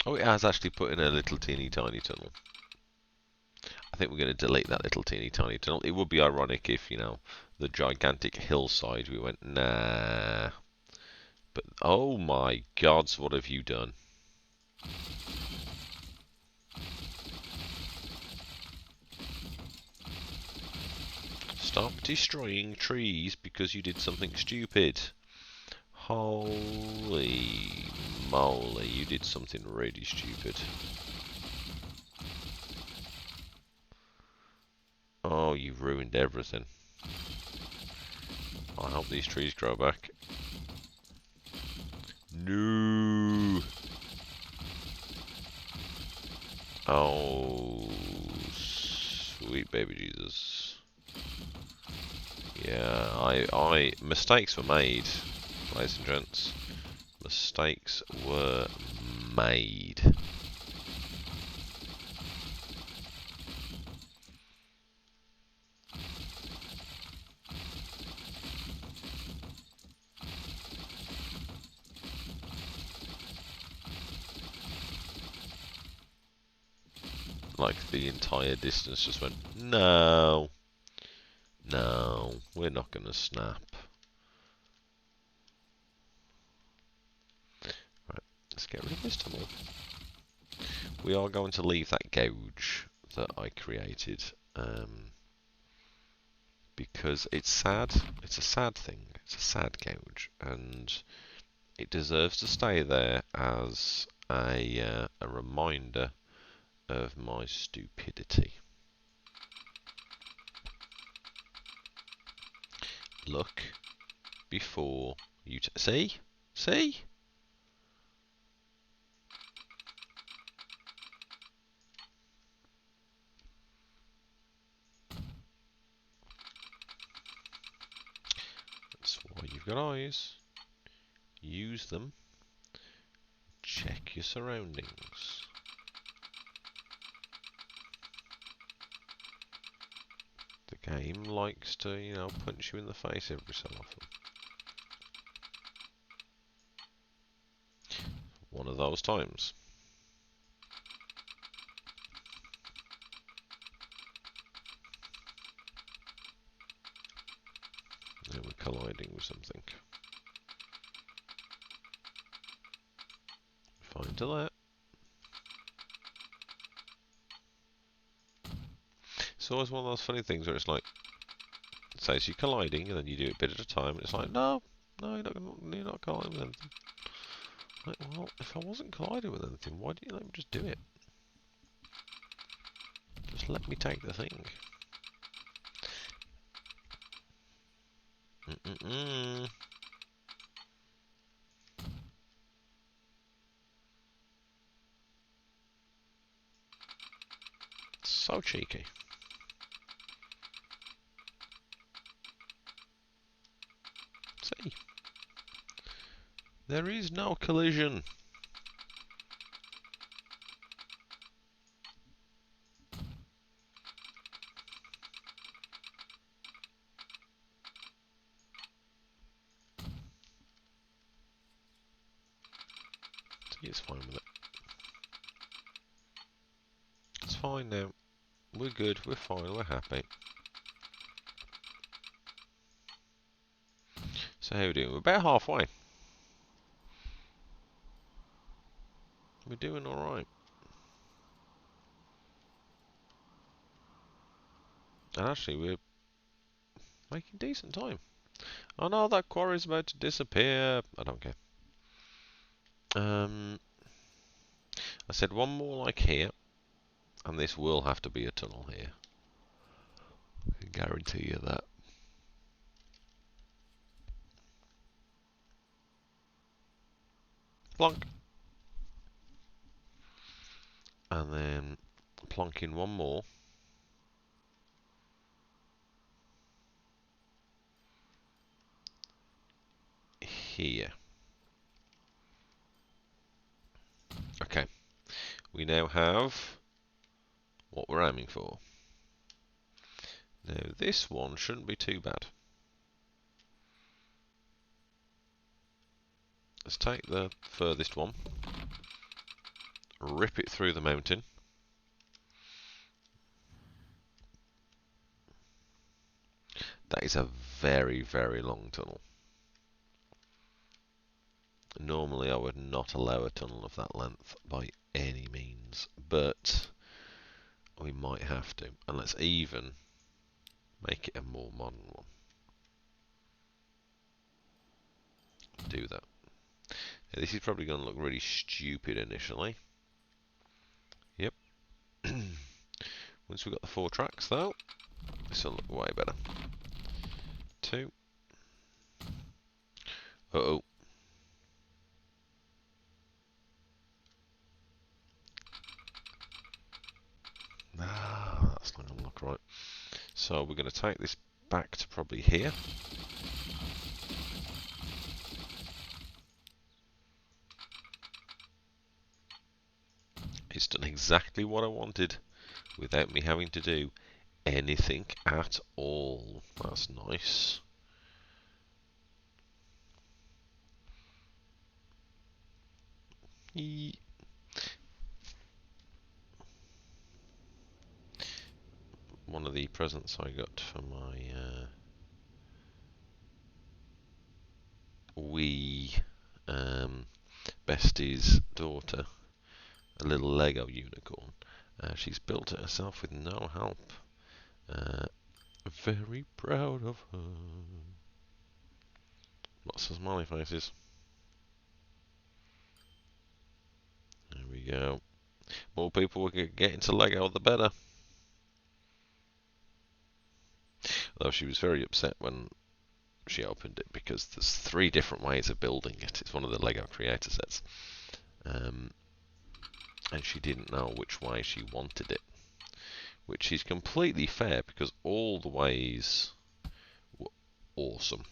Oh, it has actually put in a little teeny tiny tunnel. I think we're going to delete that little teeny tiny tunnel. It would be ironic if, you know, the gigantic hillside, we went, nah. But, oh my gods, what have you done? Stop destroying trees because you did something stupid. Holy moly, you did something really stupid. Oh, you've ruined everything. I hope these trees grow back. No. Oh, sweet baby Jesus. Yeah, mistakes were made, ladies and gents. Mistakes were made. Like the entire distance just went, no, no, we're not going to snap. Right, let's get rid of this tunnel. We are going to leave that gouge that I created, because it's sad. It's a sad thing. It's a sad gouge, and it deserves to stay there as a reminder of my stupidity. Look before you see? See? That's why you've got eyes. Use them. Check your surroundings. The game likes to, you know, punch you in the face every so often. One of those times. Now we're colliding with something. Fine to that. It's always one of those funny things where it's like, it says you're colliding, and then you do it a bit at a time, and it's like, no, No, you're not colliding with anything. Like, well, if I wasn't colliding with anything, why didn't you let me just do it? Just let me take the thing. Mm-mm-mm. So cheeky. See? There is no collision. See, it's fine with it. It's fine now. We're good, we're fine, we're happy. So how are we doing? We're about halfway. We're doing alright. And actually, we're making decent time. Oh no, that quarry's about to disappear. I don't care. I said one more like here, and this will have to be a tunnel here. I can guarantee you that. Plonk. And then plonk in one more. Here. Okay. We now have what we're aiming for. Now this one shouldn't be too bad. Let's take the furthest one. Rip it through the mountain. That is a very, very long tunnel. Normally I would not allow a tunnel of that length by any means, but we might have to. And let's even make it a more modern one. Do that. Now, this is probably going to look really stupid initially. Yep. Once we've got the 4 tracks though, this will look way better. 2. Uh-oh. Ah, that's not going to look right. So we're going to take this back to probably here. It's done exactly what I wanted without me having to do anything at all. That's nice. One of the presents I got for my wee bestie's daughter, a little Lego unicorn. She's built it herself with no help. Very proud of her. Lots of smiley faces. There we go. More people we could get into Lego, the better. Though she was very upset when she opened it because there's 3 different ways of building it. It's one of the Lego creator sets. And she didn't know which way she wanted it. Which is completely fair because all the ways were awesome.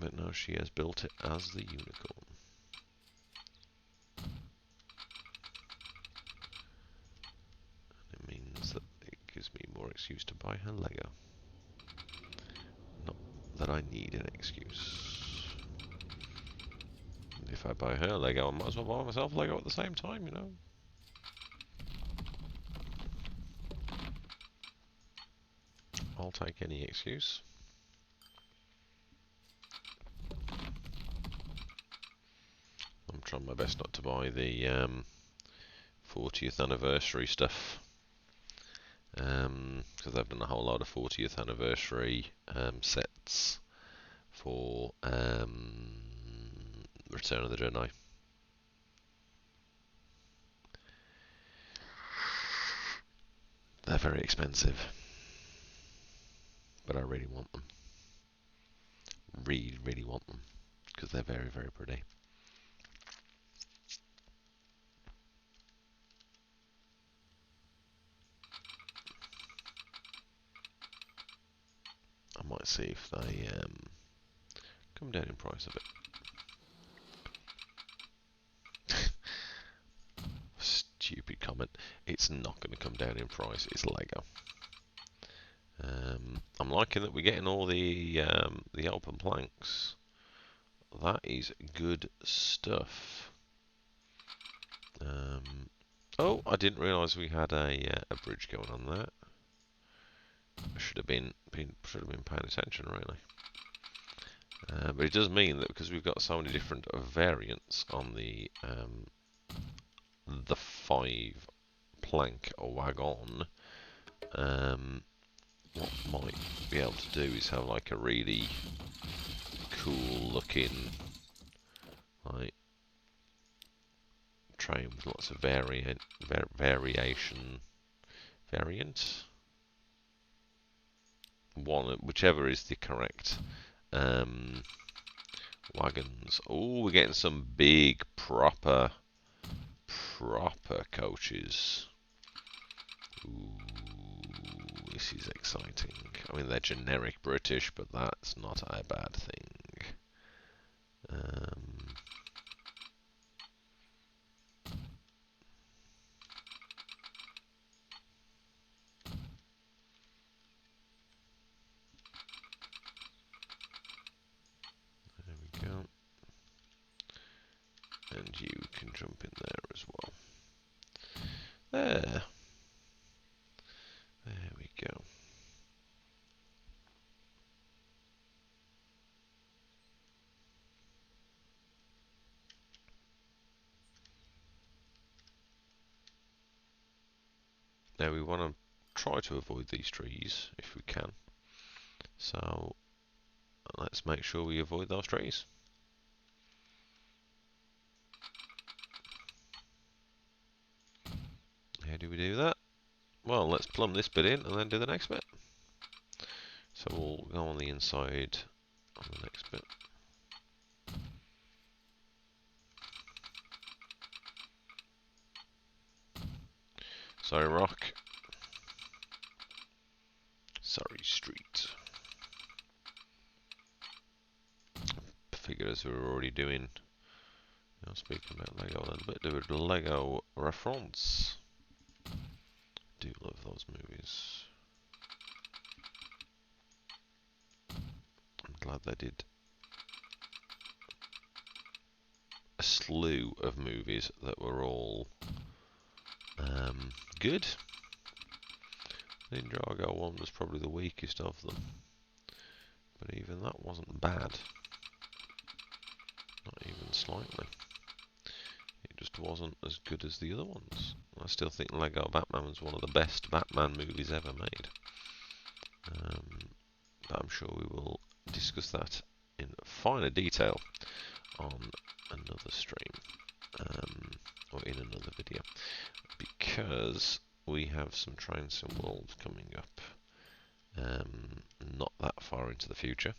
But no, she has built it as the unicorn. It means that it gives me more excuse to buy her Lego. Not that I need an excuse. And if I buy her Lego, I might as well buy myself Lego at the same time, you know. I'll take any excuse. I'm trying my best not to buy the 40th anniversary stuff. because they've done a whole lot of 40th anniversary sets for Return of the Jedi. They're very expensive, but I really want them. Really, really want them because they're very, very pretty. I might see if they come down in price a bit. Stupid comment. It's not going to come down in price. It's Lego. I'm liking that we're getting all the open planks. That is good stuff. Oh, I didn't realise we had a bridge going on there. I should have been paying attention really. But it does mean that because we've got so many different variants on the 5-plank wagon, what might be able to do is have like a really cool looking like train with lots of variant. Whichever is the correct wagons. Oh, we're getting some big proper coaches. Ooh, this is exciting. I mean, they're generic British, but that's not a bad thing. There we go. And you can jump in there as well. There. There we go. Now we want to try to avoid these trees if we can. So let's make sure we avoid those trees. How do we do that? Well, let's plumb this bit in and then do the next bit. So we'll go on the inside on the next bit. Sorry, Rock. Sorry, Street. Figured as we were already doing, speaking about Lego a little bit, do a Lego reference. Do love those movies. I'm glad they did a slew of movies that were all good. Ninjago one was probably the weakest of them, but even that wasn't bad. Not even slightly. It just wasn't as good as the other ones. I still think Lego Batman was one of the best Batman movies ever made. But I'm sure we will discuss that in finer detail on another stream, or in another video, because we have some Train Sim World coming up not that far into the future.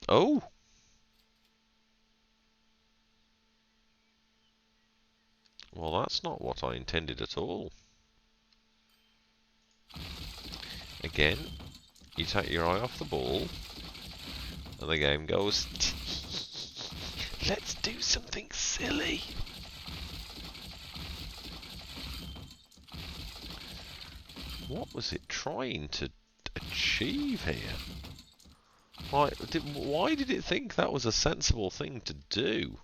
Oh! Well, that's not what I intended at all. Again, you take your eye off the ball, and the game goes, let's do something silly. What was it trying to achieve here? Why did it think that was a sensible thing to do?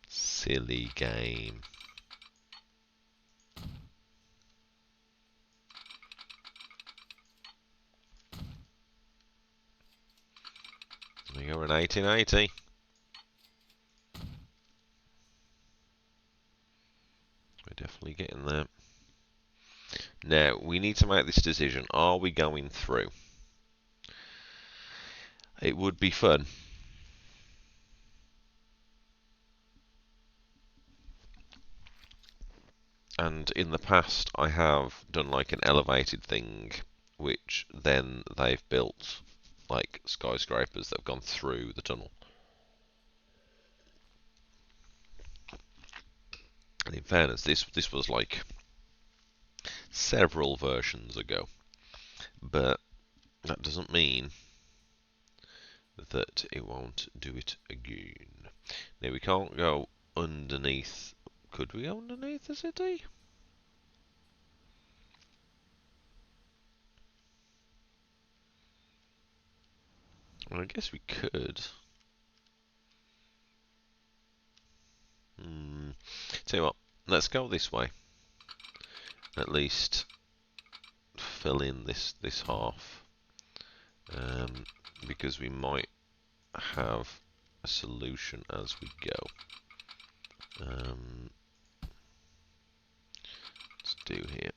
Silly game. There you go, an 1880. Now, we need to make this decision. Are we going through? It would be fun. And in the past, I have done like an elevated thing, which then they've built like skyscrapers that have gone through the tunnel. And in fairness, this was like several versions ago, but that doesn't mean that it won't do it again. Now we can't go underneath. Could we go underneath the city? Well, I guess we could. Tell you what, let's go this way. At least fill in this half, because we might have a solution as we go. Let's do here.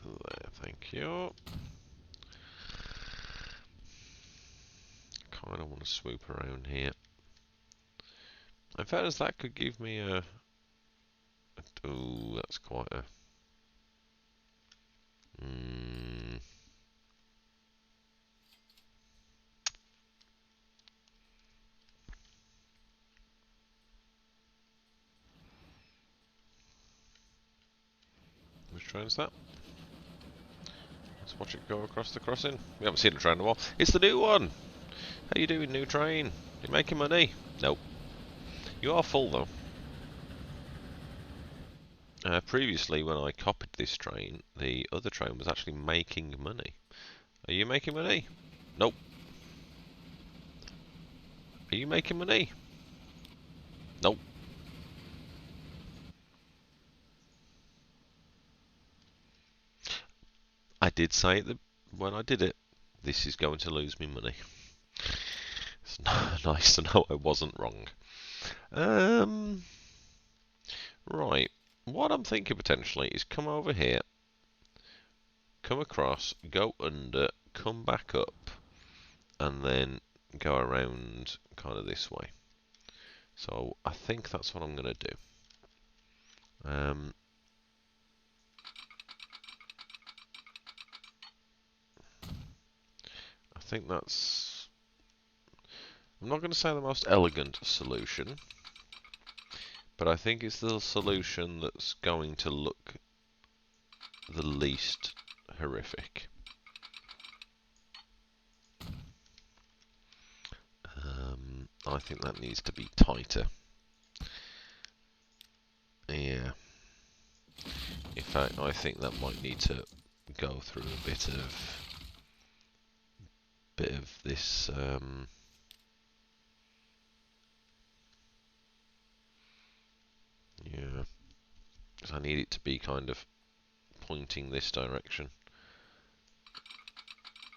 There, thank you. Kind of want to swoop around here. In fact, that could give me a. Oh, that's quite a. Which train's that? Let's watch it go across the crossing. We haven't seen a train in a while. It's the new one! How you doing, new train? You making money? Nope. You are full though. Previously, when I copied this train, the other train was actually making money. Are you making money? Nope. Are you making money? Nope. I did say that when I did it, this is going to lose me money. It's nice to know I wasn't wrong. Right. What I'm thinking potentially is come over here, come across, go under, come back up, and then go around kind of this way. So I think that's what I'm going to do. I think that's... I'm not going to say the most elegant solution, but I think it's the solution that's going to look the least horrific. I think that needs to be tighter. Yeah. In fact, I think that might need to go through a bit of this. Yeah, because I need it to be kind of pointing this direction,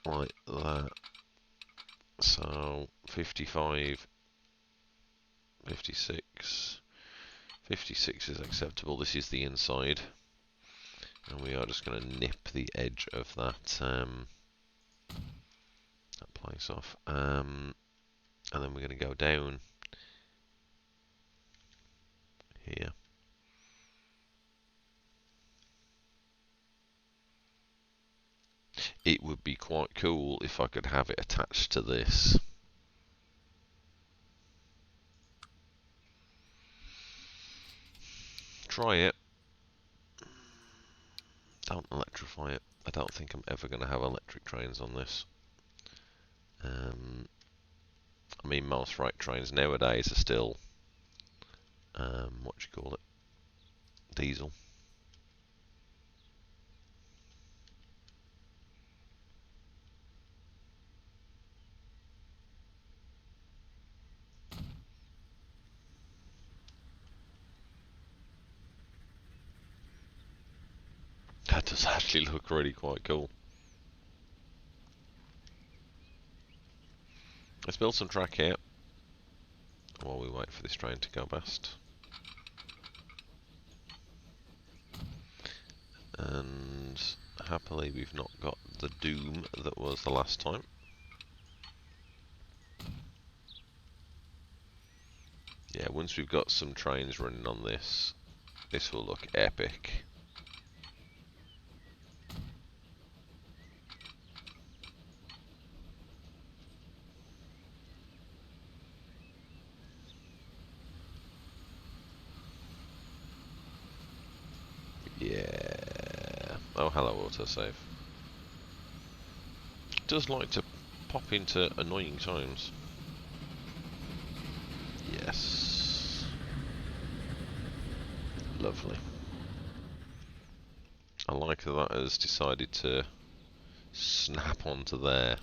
like that. So 55, 56, 56 is acceptable. This is the inside, and we are just going to nip the edge of that that place off, and then we're going to go down here. It would be quite cool if I could have it attached to this. Try it. Don't electrify it. I don't think I'm ever going to have electric trains on this. I mean, most freight trains nowadays are still, what do you call it? Diesel. does actually look really quite cool. Let's build some track here while we wait for this train to go past. And happily we've not got the doom that was the last time. Yeah, once we've got some trains running on this, this will look epic. Yeah. Oh, hello, autosave. It does like to pop into annoying times. Yes. Lovely. I like that that has decided to snap onto there,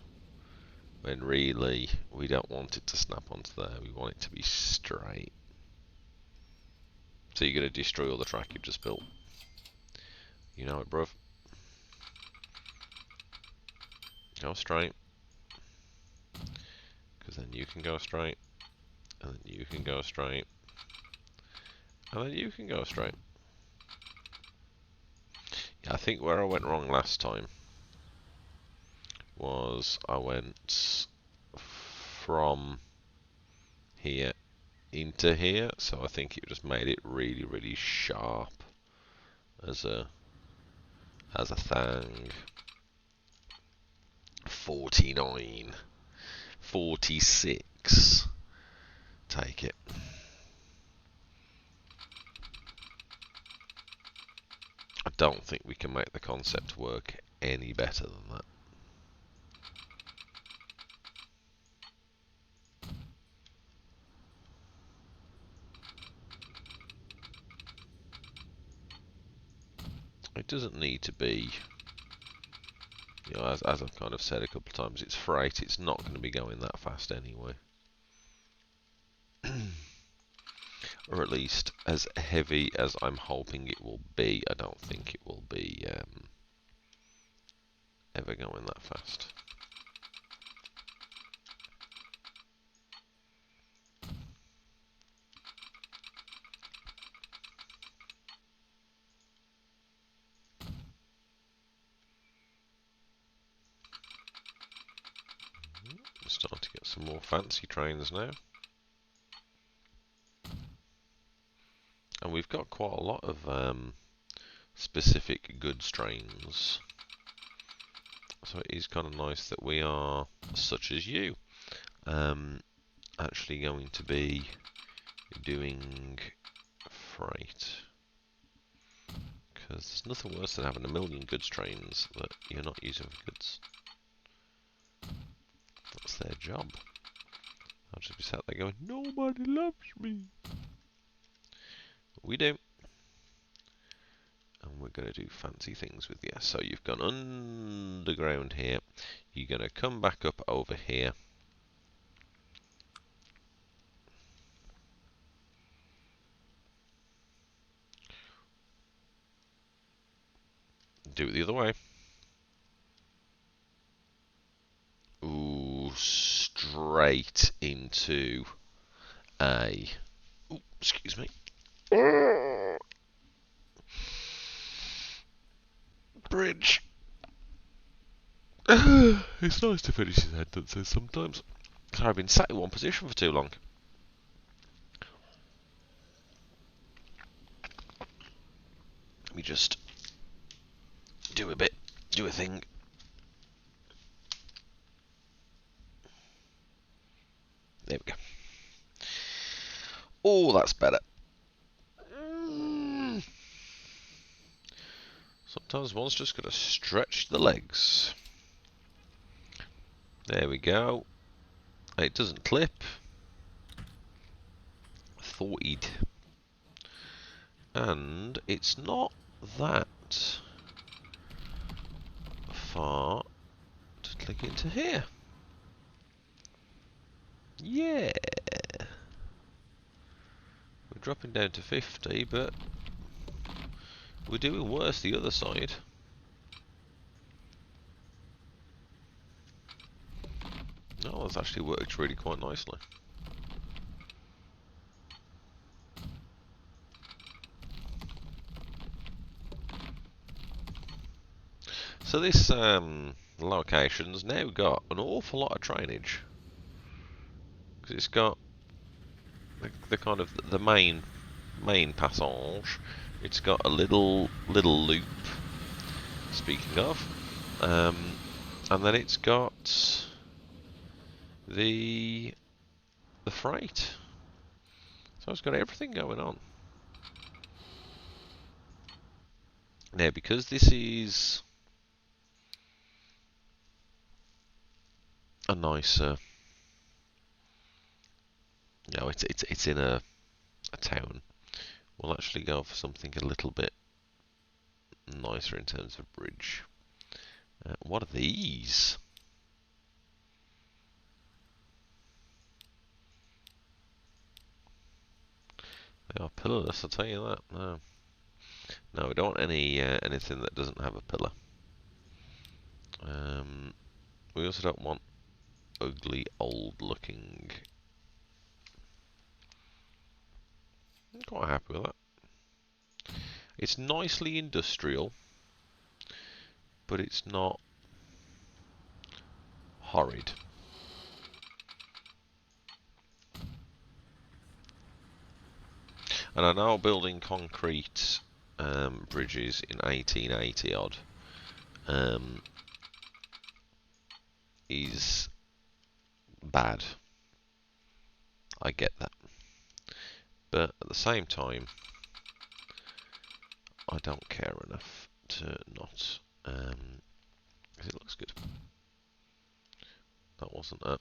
when really we don't want it to snap onto there, we want it to be straight. So you're going to destroy all the track you've just built. You know it, bruv. Go straight. Because then you can go straight. And then you can go straight. And then you can go straight. Yeah, I think where I went wrong last time was I went from here into here, so I think it just made it really, really sharp as a thing. 49, 46. Take it. I don't think we can make the concept work any better than that. It doesn't need to be, you know, as I've kind of said a couple of times, it's freight, it's not going to be going that fast anyway. Or at least as heavy as I'm hoping it will be, I don't think it will be ever going that fast. We're starting to get some more fancy trains now. And we've got quite a lot of specific goods trains. So it is kind of nice that we are, such as you, actually going to be doing freight. Because there's nothing worse than having a million goods trains that you're not using for goods. That's their job. I'll just be sat there going, nobody loves me. But we do. And we're going to do fancy things with you. So you've gone underground here. You're going to come back up over here. Do it the other way. Ooh, straight into a... Ooh, excuse me. Bridge. It's nice to finish his sentences sometimes. I've been sat in one position for too long. Let me just do a thing. There we go. Oh, that's better. Sometimes one's just got to stretch the legs. There we go. It doesn't clip. Thoughted. And it's not that far to click into here. Yeah. We're dropping down to 50, but we're doing worse the other side. Oh, that's actually worked really quite nicely. So this location's now got an awful lot of drainage. Because it's got the kind of the main passage. It's got a little loop. Speaking of, and then it's got the freight. So it's got everything going on. Now, because this is a nicer, no, it's in a town. We'll actually go for something a little bit nicer in terms of bridge. What are these? They are pillarless, I'll tell you that. No, no, we don't want anything that doesn't have a pillar. We also don't want ugly, old-looking. I'm quite happy with that. It's nicely industrial, but it's not horrid. And I know building concrete bridges in 1880 odd is bad. I get that. But at the same time, I don't care enough to not, because it looks good. That wasn't a...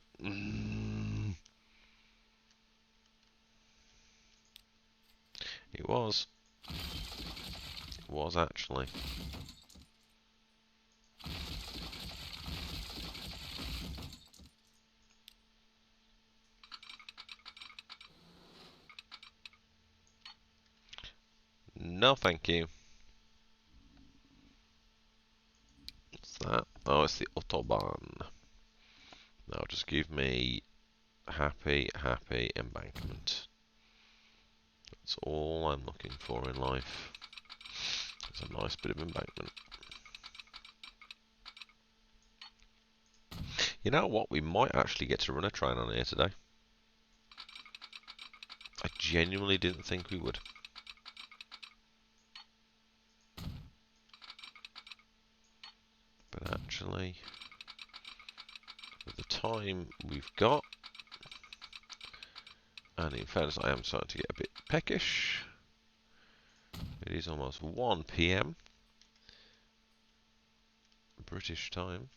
It was. It was actually. No, thank you. What's that? Oh, it's the Autobahn. Now just give me happy embankment. That's all I'm looking for in life. It's a nice bit of embankment. You know what? We might actually get to run a train on here today. I genuinely didn't think we would. But actually, with the time we've got, and in fairness, I am starting to get a bit peckish. It is almost 1 PM. British time.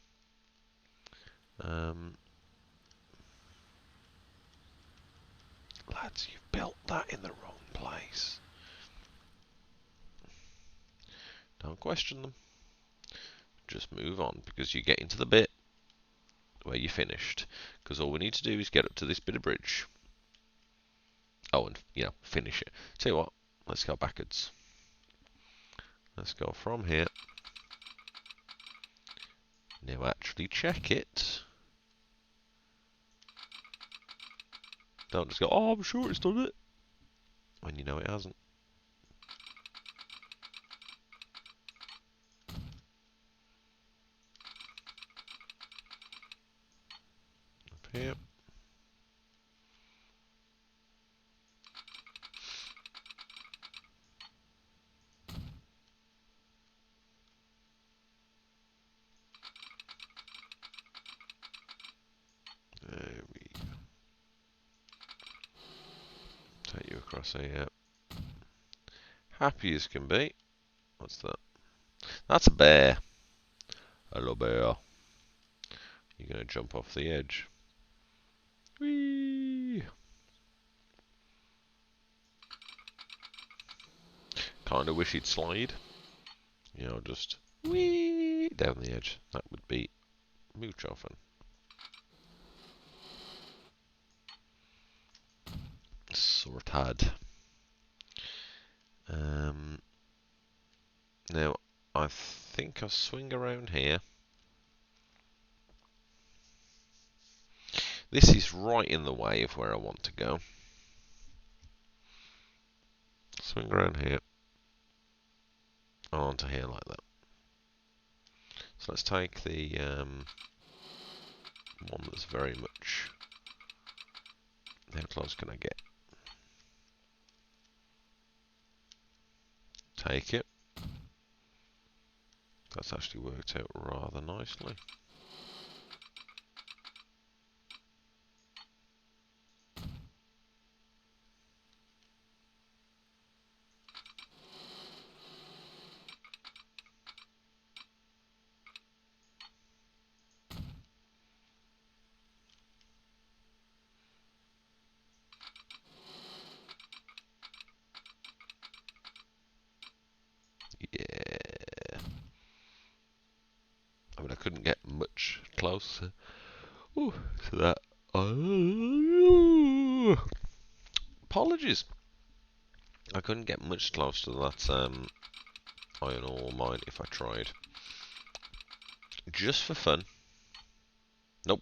Lads, you've built that in the wrong place. Don't question them. Just move on, because you get into the bit where you finished. Because all we need to do is get up to this bit of bridge. Oh, and, finish it. Tell you what, let's go backwards. Let's go from here. Now actually check it. Don't just go, oh, I'm sure it's done it, when you know it hasn't. Up here. There we go. Take you across here. Happy as can be. What's that? That's a bear. Hello, bear. You're going to jump off the edge. Whee! Kind of wish he'd slide. Just whee down the edge. That would be mucho fun. Sorted. Now, I think I'll swing around here. This is right in the way of where I want to go. Swing around here. Onto here like that. So let's take the one that's very much... How close can I get? Take it. That's actually worked out rather nicely. Yeah. I mean, I couldn't get much closer to that. Apologies. I couldn't get much closer to that iron ore mine if I tried. Just for fun. Nope.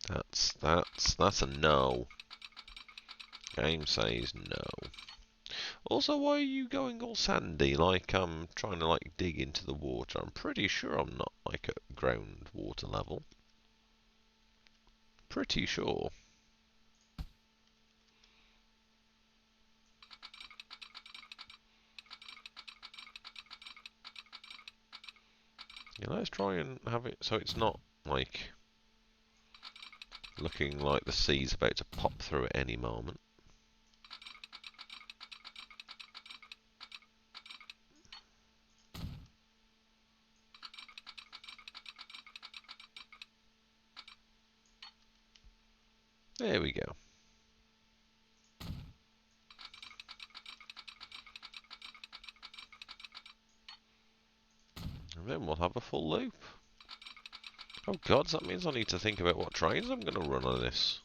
That's a no. Game says no. Also, why are you going all sandy like I'm trying to like dig into the water? I'm pretty sure I'm not like at groundwater level. Pretty sure. Yeah, let's try and have it so it's not like looking like the sea's about to pop through at any moment. There we go. And then we'll have a full loop. Oh god, that means I need to think about what trains I'm going to run on this.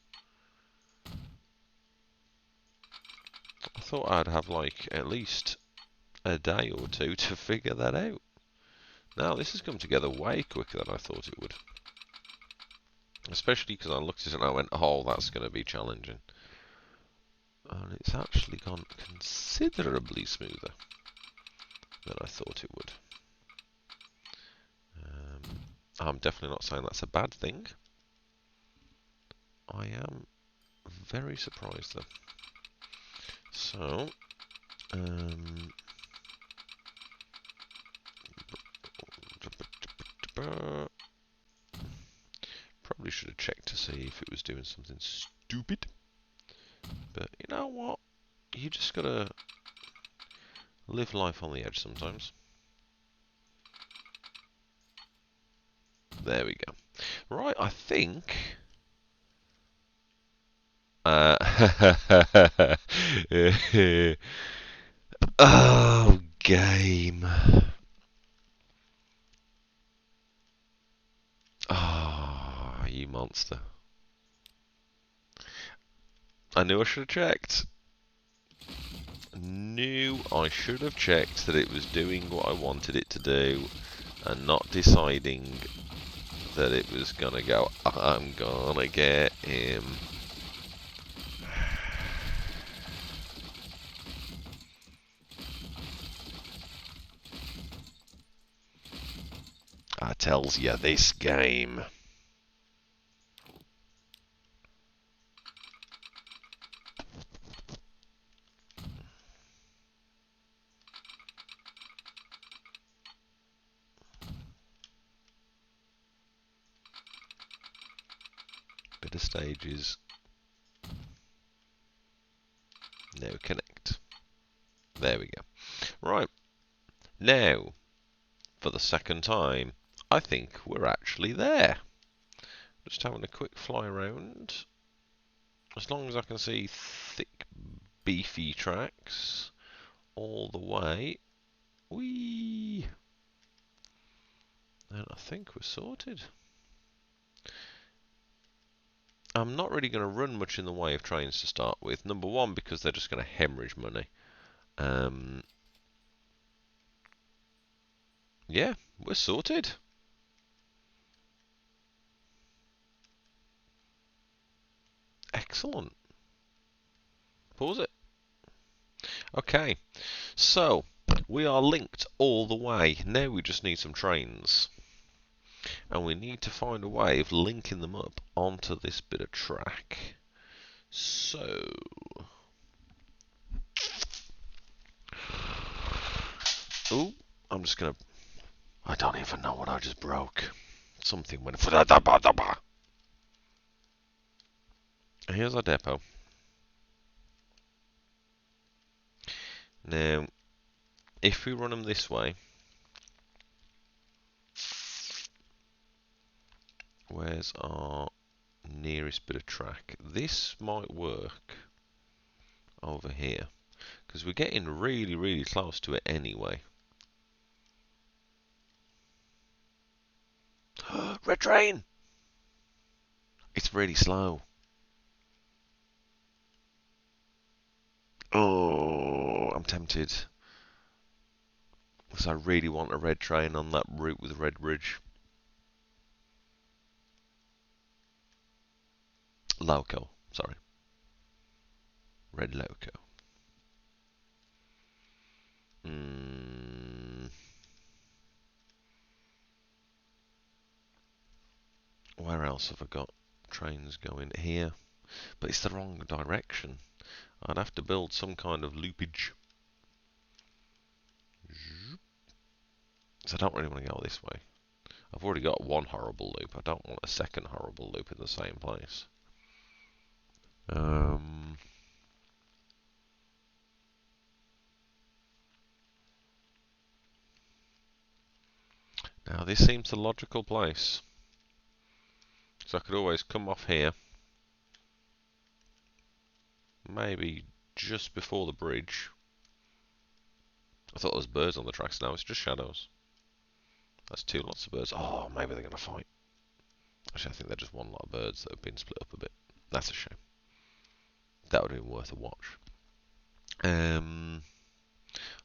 I thought I'd have like at least a day or two to figure that out. Now this has come together way quicker than I thought it would. Especially because I looked at it and I went, oh, that's going to be challenging. And it's actually gone considerably smoother than I thought it would. I'm definitely not saying that's a bad thing. I am very surprised though. So, probably should have checked to see if it was doing something stupid. But you know what? You just gotta live life on the edge sometimes. There we go. Right, I think... oh, game. Ah, oh, you monster. I knew I should have checked. Knew I should have checked that it was doing what I wanted it to do and not deciding that it was gonna go, I'm gonna get him. I tells you, this game. Bit of stages. No connect. There we go. Right. Now, for the second time, I think we're actually there. Just having a quick fly around. As long as I can see thick, beefy tracks all the way, whee! Then I think we're sorted. I'm not really going to run much in the way of trains to start with. Number one, because they're just going to hemorrhage money. Yeah, we're sorted. Excellent. Pause it. Okay, so we are linked all the way. Now we just need some trains. And we need to find a way of linking them up onto this bit of track. So... Ooh, I'm just gonna... I don't even know what I just broke. Something went... Here's our depot. Now, if we run them this way... Where's our nearest bit of track? This might work over here. Because we're getting really, really close to it anyway. Red train! It's really slow. Oh, I'm tempted. Because I really want a red train on that route with Redbridge. Loco, sorry. Red Loco. Where else have I got trains going? Here. But it's the wrong direction. I'd have to build some kind of loopage. So I don't really want to go this way. I've already got one horrible loop. I don't want a second horrible loop in the same place. Now this seems the logical place. So I could always come off here. Maybe just before the bridge. I thought there was birds on the tracks, now it's just shadows. That's two lots of birds. Oh, maybe they're going to fight. Actually, I think they're just one lot of birds that have been split up a bit. That's a shame. That would have been worth a watch.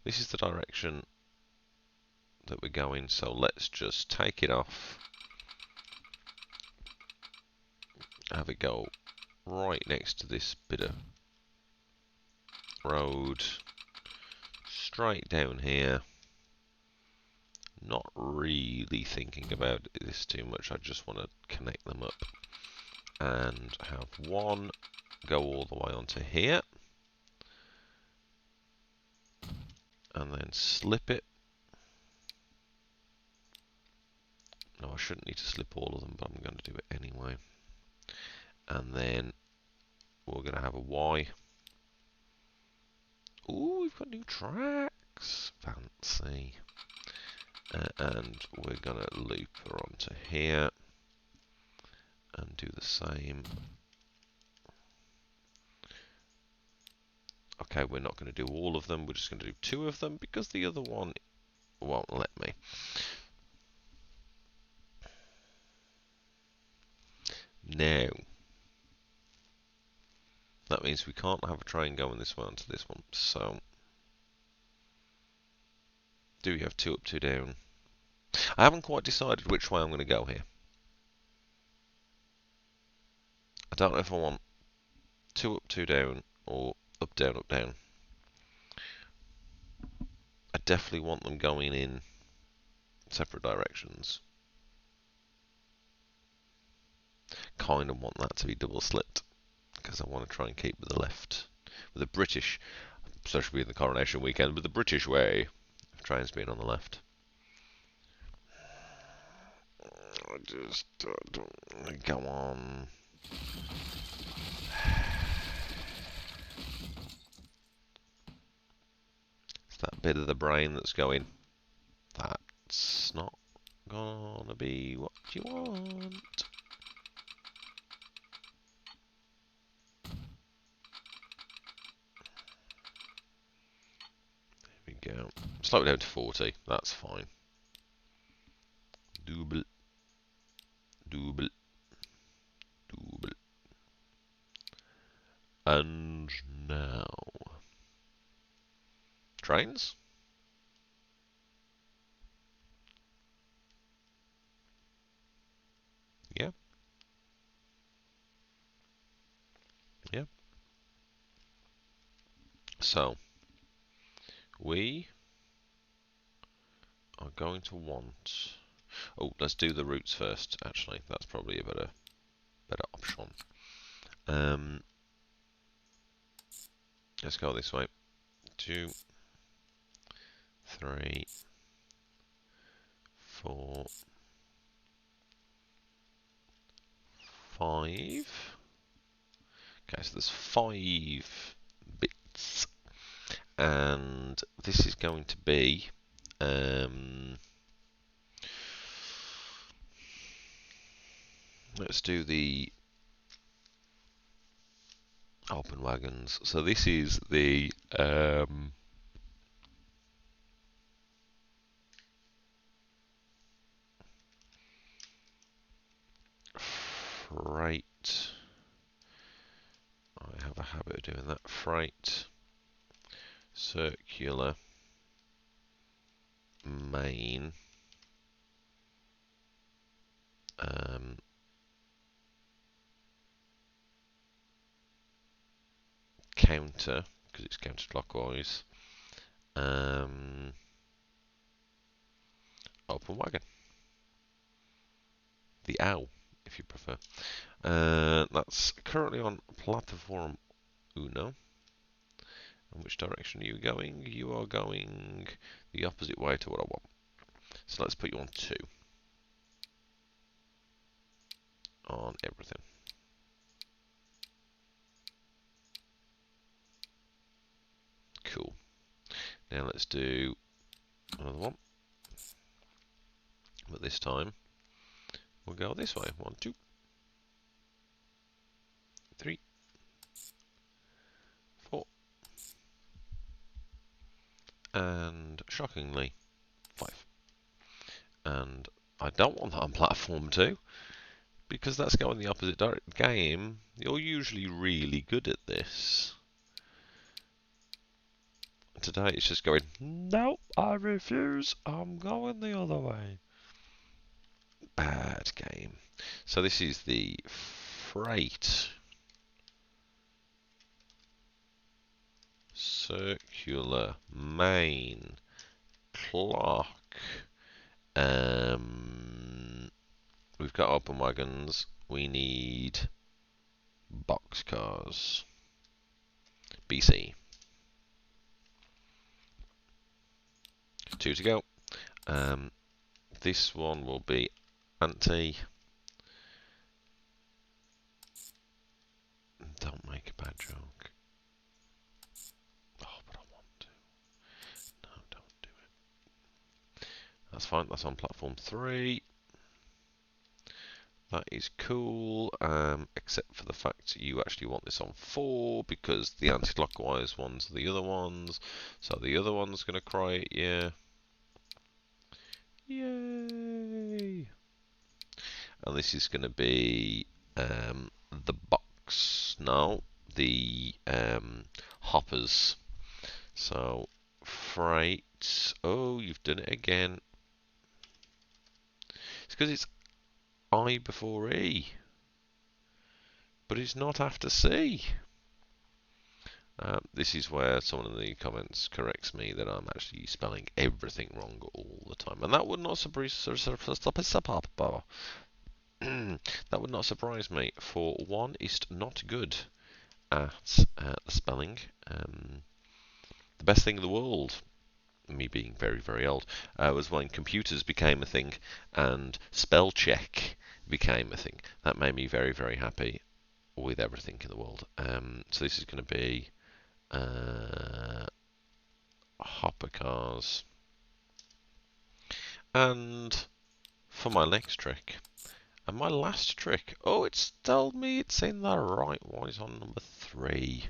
This is the direction that we're going, so let's just take it off. Have it go right next to this bit of road. Straight down here. Not really thinking about this too much. I just want to connect them up. And have one go all the way onto here. And then slip it. No, I shouldn't need to slip all of them, but I'm going to do it anyway. And then we're going to have a Y. Ooh, we've got new tracks. Fancy. And we're going to loop her onto here. And do the same. Okay, we're not going to do all of them. We're just going to do two of them because the other one won't let me. Now, that means we can't have a train going this way onto this one. So, do we have two up, two down? I haven't quite decided which way I'm going to go here. I don't know if I want two up, two down, or up, down, up, down. I definitely want them going in separate directions. Kind of want that to be double slit, because I want to try and keep with the left. With the British, especially in the coronation weekend, with the British way of trains being on the left. I just don't go on. It's that bit of the brain that's going, that's not gonna be what you want. There we go. Slow it down to 40, that's fine. Double. Double. Double. And now. Trains? Yeah. Yeah. So we are going to want. Oh, let's do the roots first. Actually, that's probably a better option. Let's go this way. 2, 3, 4, 5. Okay, so there's 5 bits, and this is going to be. Let's do the open wagons. So this is the freight. I have a habit of doing that. Freight circular main counter, because it's counterclockwise. Open wagon. The owl, if you prefer. That's currently on platform Uno. In which direction are you going? You are going the opposite way to what I want. So let's put you on 2 on everything. Cool. Now let's do another one. But this time we'll go this way. 1, 2, 3, 4. And shockingly, 5. And I don't want that on platform 2, because that's going the opposite game. You're usually really good at this. Today it's just going, no, I refuse, I'm going the other way. Bad game. So this is the freight circular main clock. We've got open wagons. We need boxcars. BC. 2 to go. This one will be anti. Don't make a bad joke. Oh, but I want to. No, don't do it. That's fine. That's on platform 3. That is cool, except for the fact you actually want this on 4, because the anti-clockwise ones are the other ones. So the other one's going to cry at you. Yay! And this is going to be the box. No, the hoppers. So freight. Oh, you've done it again. It's because it's I before E, but it's not after C. This is where someone in the comments corrects me that I'm actually spelling everything wrong all the time, and that would not surprise that would not surprise me. For one is not good at the spelling. The best thing in the world, me being very, very old, was when computers became a thing and spell check became a thing. That made me very, very happy with everything in the world. So this is going to be hopper cars. And for my next trick, and my last trick, oh, it's told me it's in the right one. It's on number 3.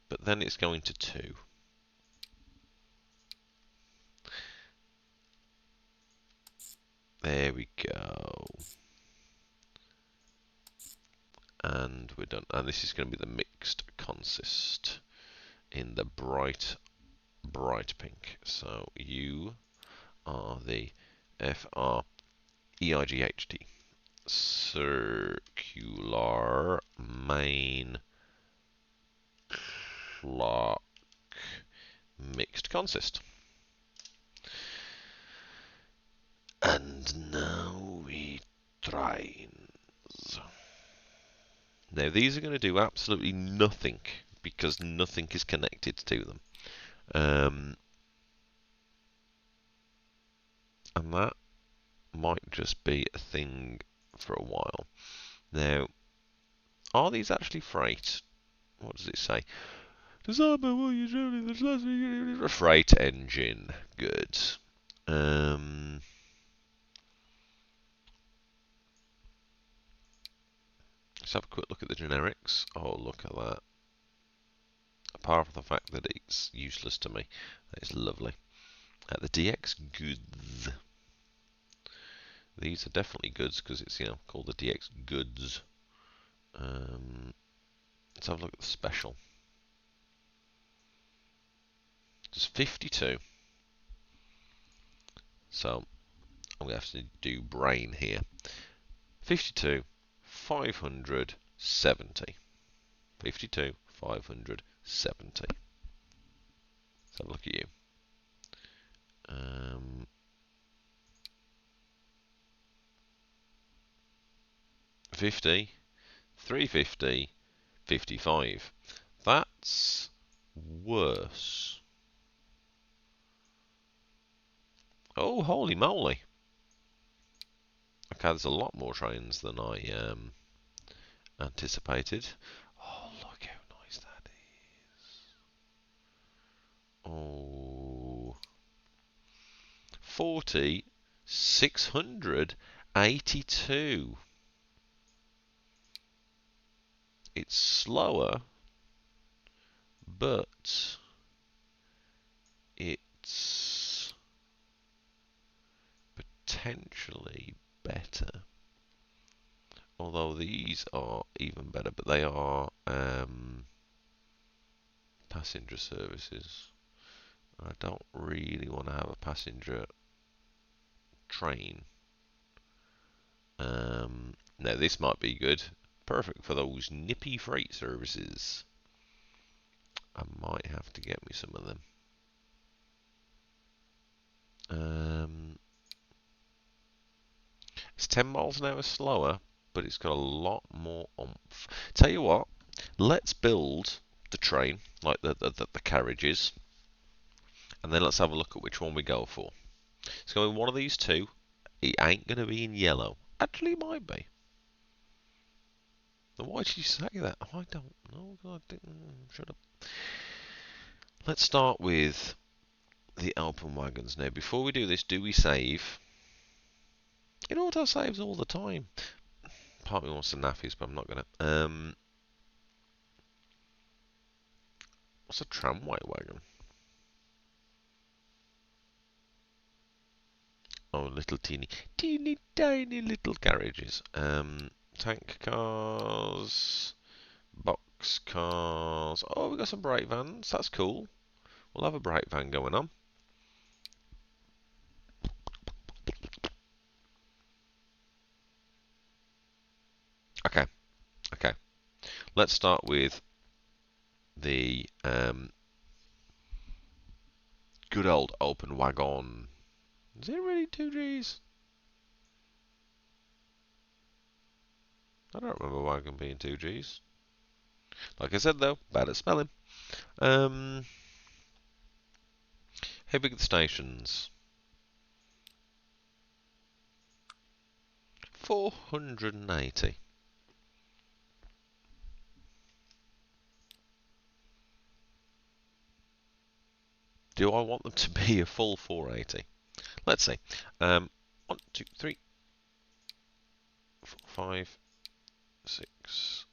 But then it's going to 2. There we go. And we're done. And this is going to be the mixed consist in the bright pink. So are the FREIGHT circular main consist. And now we trains. Now these are going to do absolutely nothing because nothing is connected to them. And that might just be a thing for a while. Now, are these actually freight? What does it say? Freight engine. Good. Let's have a quick look at the generics. Oh, look at that. Apart from the fact that it's useless to me, it's lovely. The DX goods. These are definitely goods because it's called the DX goods. Let's have a look at the special. It's 52. So I'm going to have to do brain here. 52, 570. 52, 570. Let's have a look at you. 50, 350, 55. That's worse. Oh, holy moly. Okay, there's a lot more trains than I anticipated. Oh, look how nice that is. Oh. 40, 682. It's slower, but it's potentially better. Although these are even better, but they are passenger services. I don't really want to have a passenger train. Now this might be good. Perfect for those nippy freight services. I might have to get me some of them. It's 10 miles an hour slower, but it's got a lot more oomph. Tell you what, let's build the train, like the carriages, and then let's have a look at which one we go for. It's going to be one of these two. It ain't going to be in yellow. Actually, it might be. Why did you say that? I don't know. I didn't. Shut up. Let's start with the Alpen wagons. Now, before we do this, do we save? It auto saves all the time. Part of me wants the nappies, but I'm not going to. What's a tramway wagon? Oh, little teeny tiny little carriages. Tank cars, box cars. Oh, we got some bright vans. That's cool. We'll have a bright van going on. Okay, okay. Let's start with the good old open wagon. Is it really 2Gs? I don't remember wagon being 2Gs. Like I said though, bad at spelling. How big are the stations? 480. Do I want them to be a full 480? Let's see. 1, 2, 3, 4, 5, 6,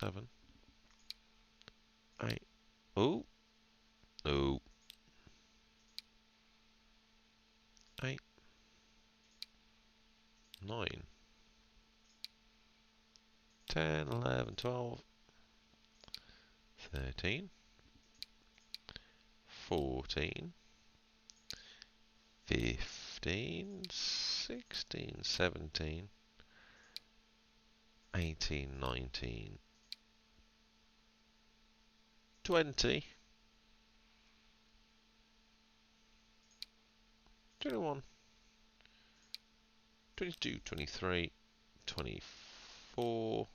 7, 8. Oh, no. 8, 9, 10, 11, 12, 13, 14, 15, 16, 17, 18, 19, 20, 21, 22, 23, 24,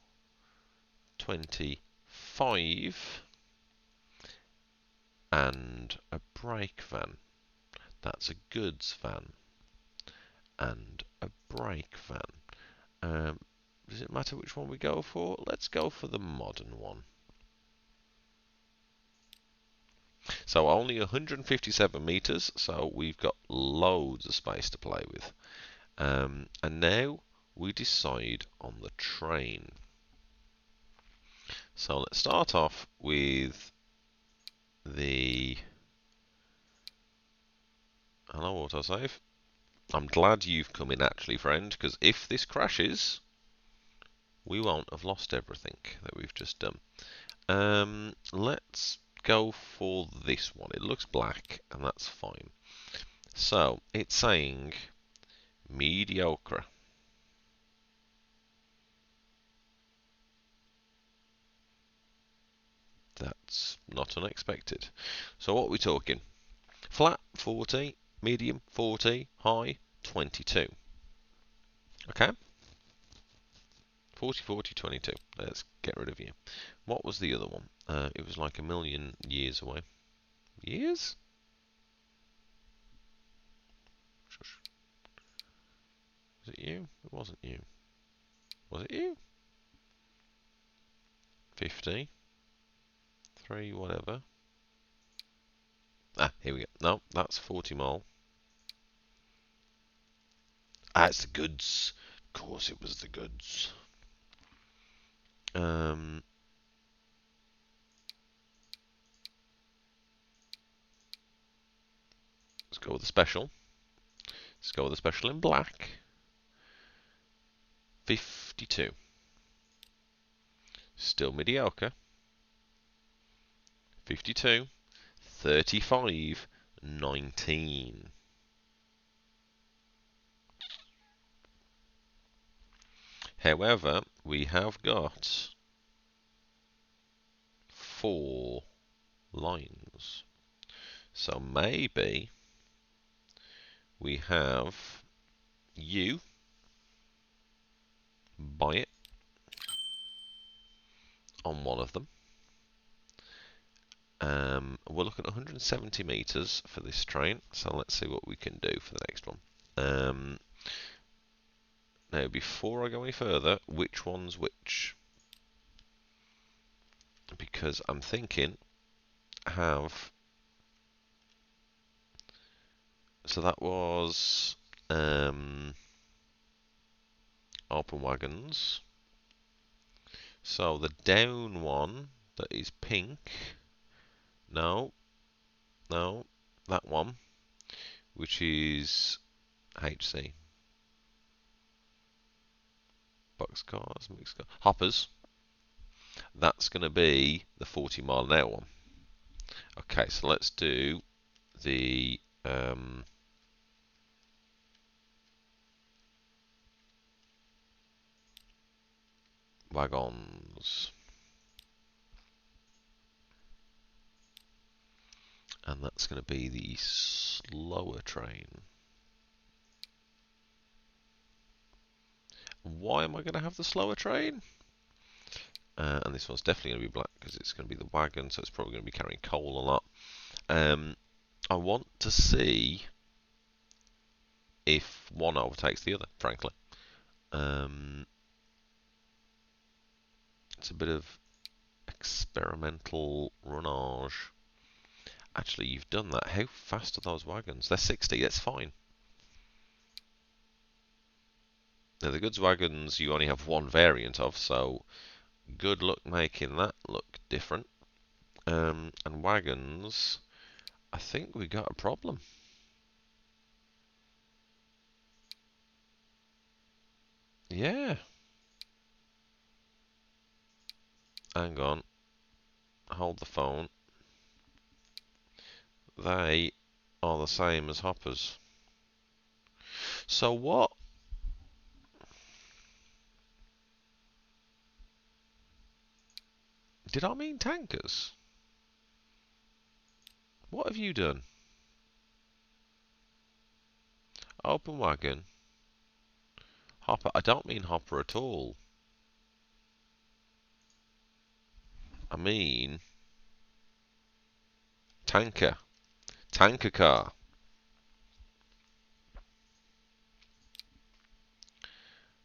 25, and a brake van. That's a goods van and a brake van. Does it matter which one we go for? Let's go for the modern one. So only 157 meters, so we've got loads of space to play with. And now we decide on the train. So let's start off with the hello autosave. I'm glad you've come in actually, friend, because if this crashes, we won't have lost everything that we've just done. Let's go for this one. It looks black, and that's fine. So it's saying mediocre. That's not unexpected. So what are we talking? Flat 40, medium 40, high 22. Okay? 40, 40, 22. Let's get rid of you. What was the other one? It was like a million years away. Years? Shush. Was it you? It wasn't you. Was it you? 50. 3, whatever. Ah, here we go. No, that's 40 mile. Ah, it's the goods. Of course it was the goods. Let's go with the special. Let's go with the special in black. 52. Still mediocre. 52. 35. 19. However, we have got 4 lines. So maybe we have you buy it on one of them. We're looking at 170 meters for this train, so let's see what we can do for the next one. Now, before I go any further, which one's which? Because I'm thinking have. So that was open wagons. So the down one that is pink. No, that one, which is HC. Boxcars, mixed cars, hoppers. That's going to be the 40 mile an hour one. Okay, so let's do the wagons. And that's going to be the slower train. Why am I going to have the slower train? And this one's definitely going to be black because it's going to be the wagon, so it's probably going to be carrying coal a lot. I want to see if one overtakes the other, frankly. It's a bit of experimental runnage. Actually, you've done that. How fast are those wagons? They're 60, that's fine. Now, the goods wagons you only have one variant of, so good luck making that look different. And wagons, I think we got a problem. Yeah. Hang on. Hold the phone. They are the same as hoppers. So what? Did I mean tankers? What have you done? Open wagon. Hopper. I don't mean hopper at all. I mean tanker. Tanker car.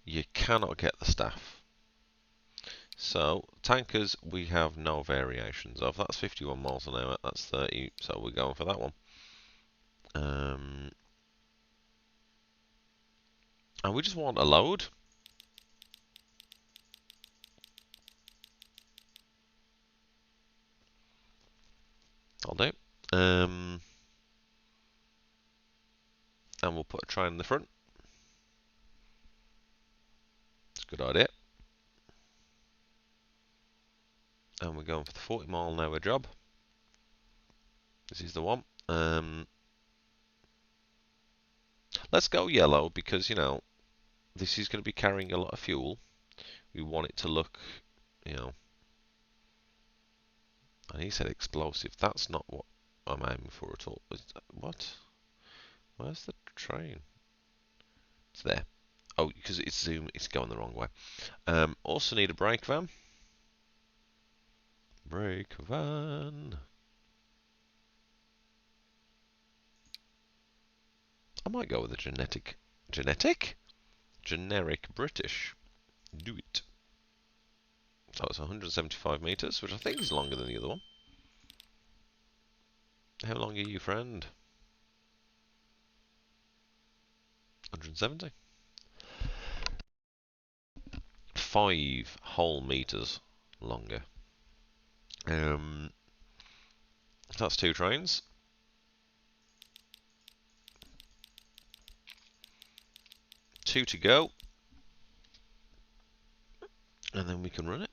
You cannot get the staff. So, tankers we have no variations of. That's 51 miles an hour, that's 30, so we're going for that one. And we just want a load. I'll do. And we'll put a train in the front. It's a good idea. And we're going for the 40 mile an hour job. This is the one. Let's go yellow because, you know, this is going to be carrying a lot of fuel. We want it to look, you know. And he said explosive. That's not what I'm aiming for at all. What? Where's the train? It's there. Oh, because it's zoom, it's going the wrong way. Also need a brake van. Brake van. I might go with a generic British. Do it. So it's 175 meters, which I think is longer than the other one. How long are you, friend? 170. 5 whole meters longer. That's 2 trains. 2 to go. And then we can run it.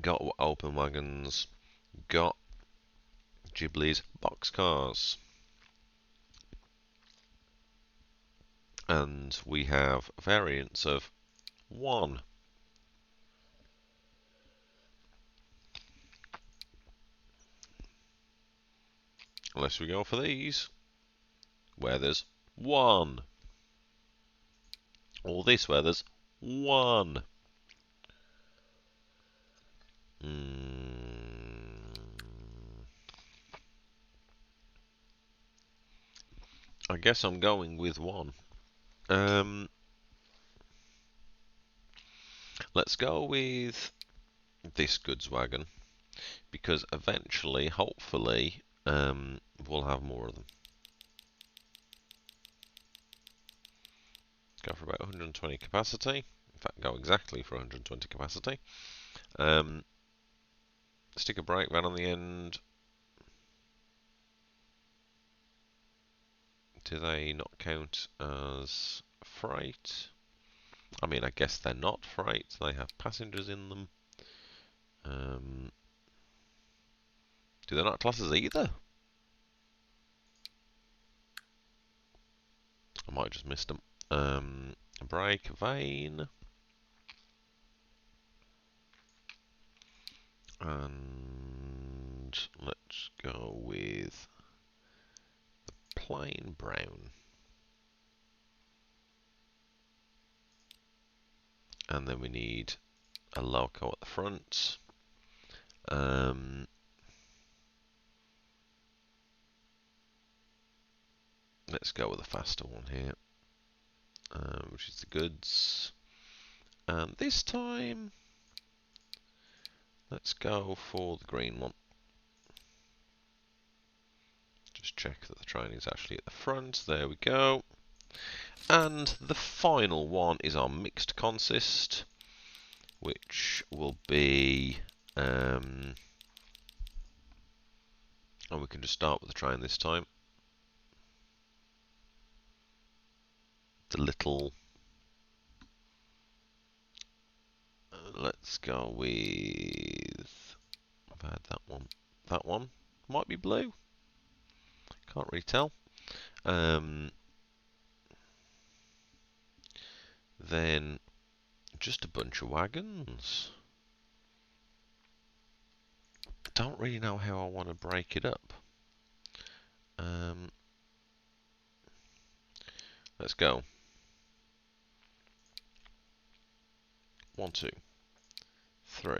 Got open wagons. Got Ghibli's boxcars. And we have variants of 1. Unless we go for these, where there's 1. Or this, where there's 1. I guess I'm going with 1. Let's go with this goods wagon, because eventually, hopefully, we'll have more of them. Go for about 120 capacity. In fact, go exactly for 120 capacity. Stick a brake van on the end. Do they not count as freight? I mean, I guess they're not freight. They have passengers in them. Do they not class as either? I might have just missed them. Brake van. And let's go with the plain brown. And then we need a loco at the front. Let's go with a faster one here, which is the goods. And this time, let's go for the green one. Just check that the train is actually at the front. There we go. And the final one is our mixed consist, which will be, and we can just start with the train this time. The little, let's go with, I've had that one. That one might be blue. Can't really tell. Then just a bunch of wagons. Don't really know how I want to break it up. Let's go. 1, 2, 3,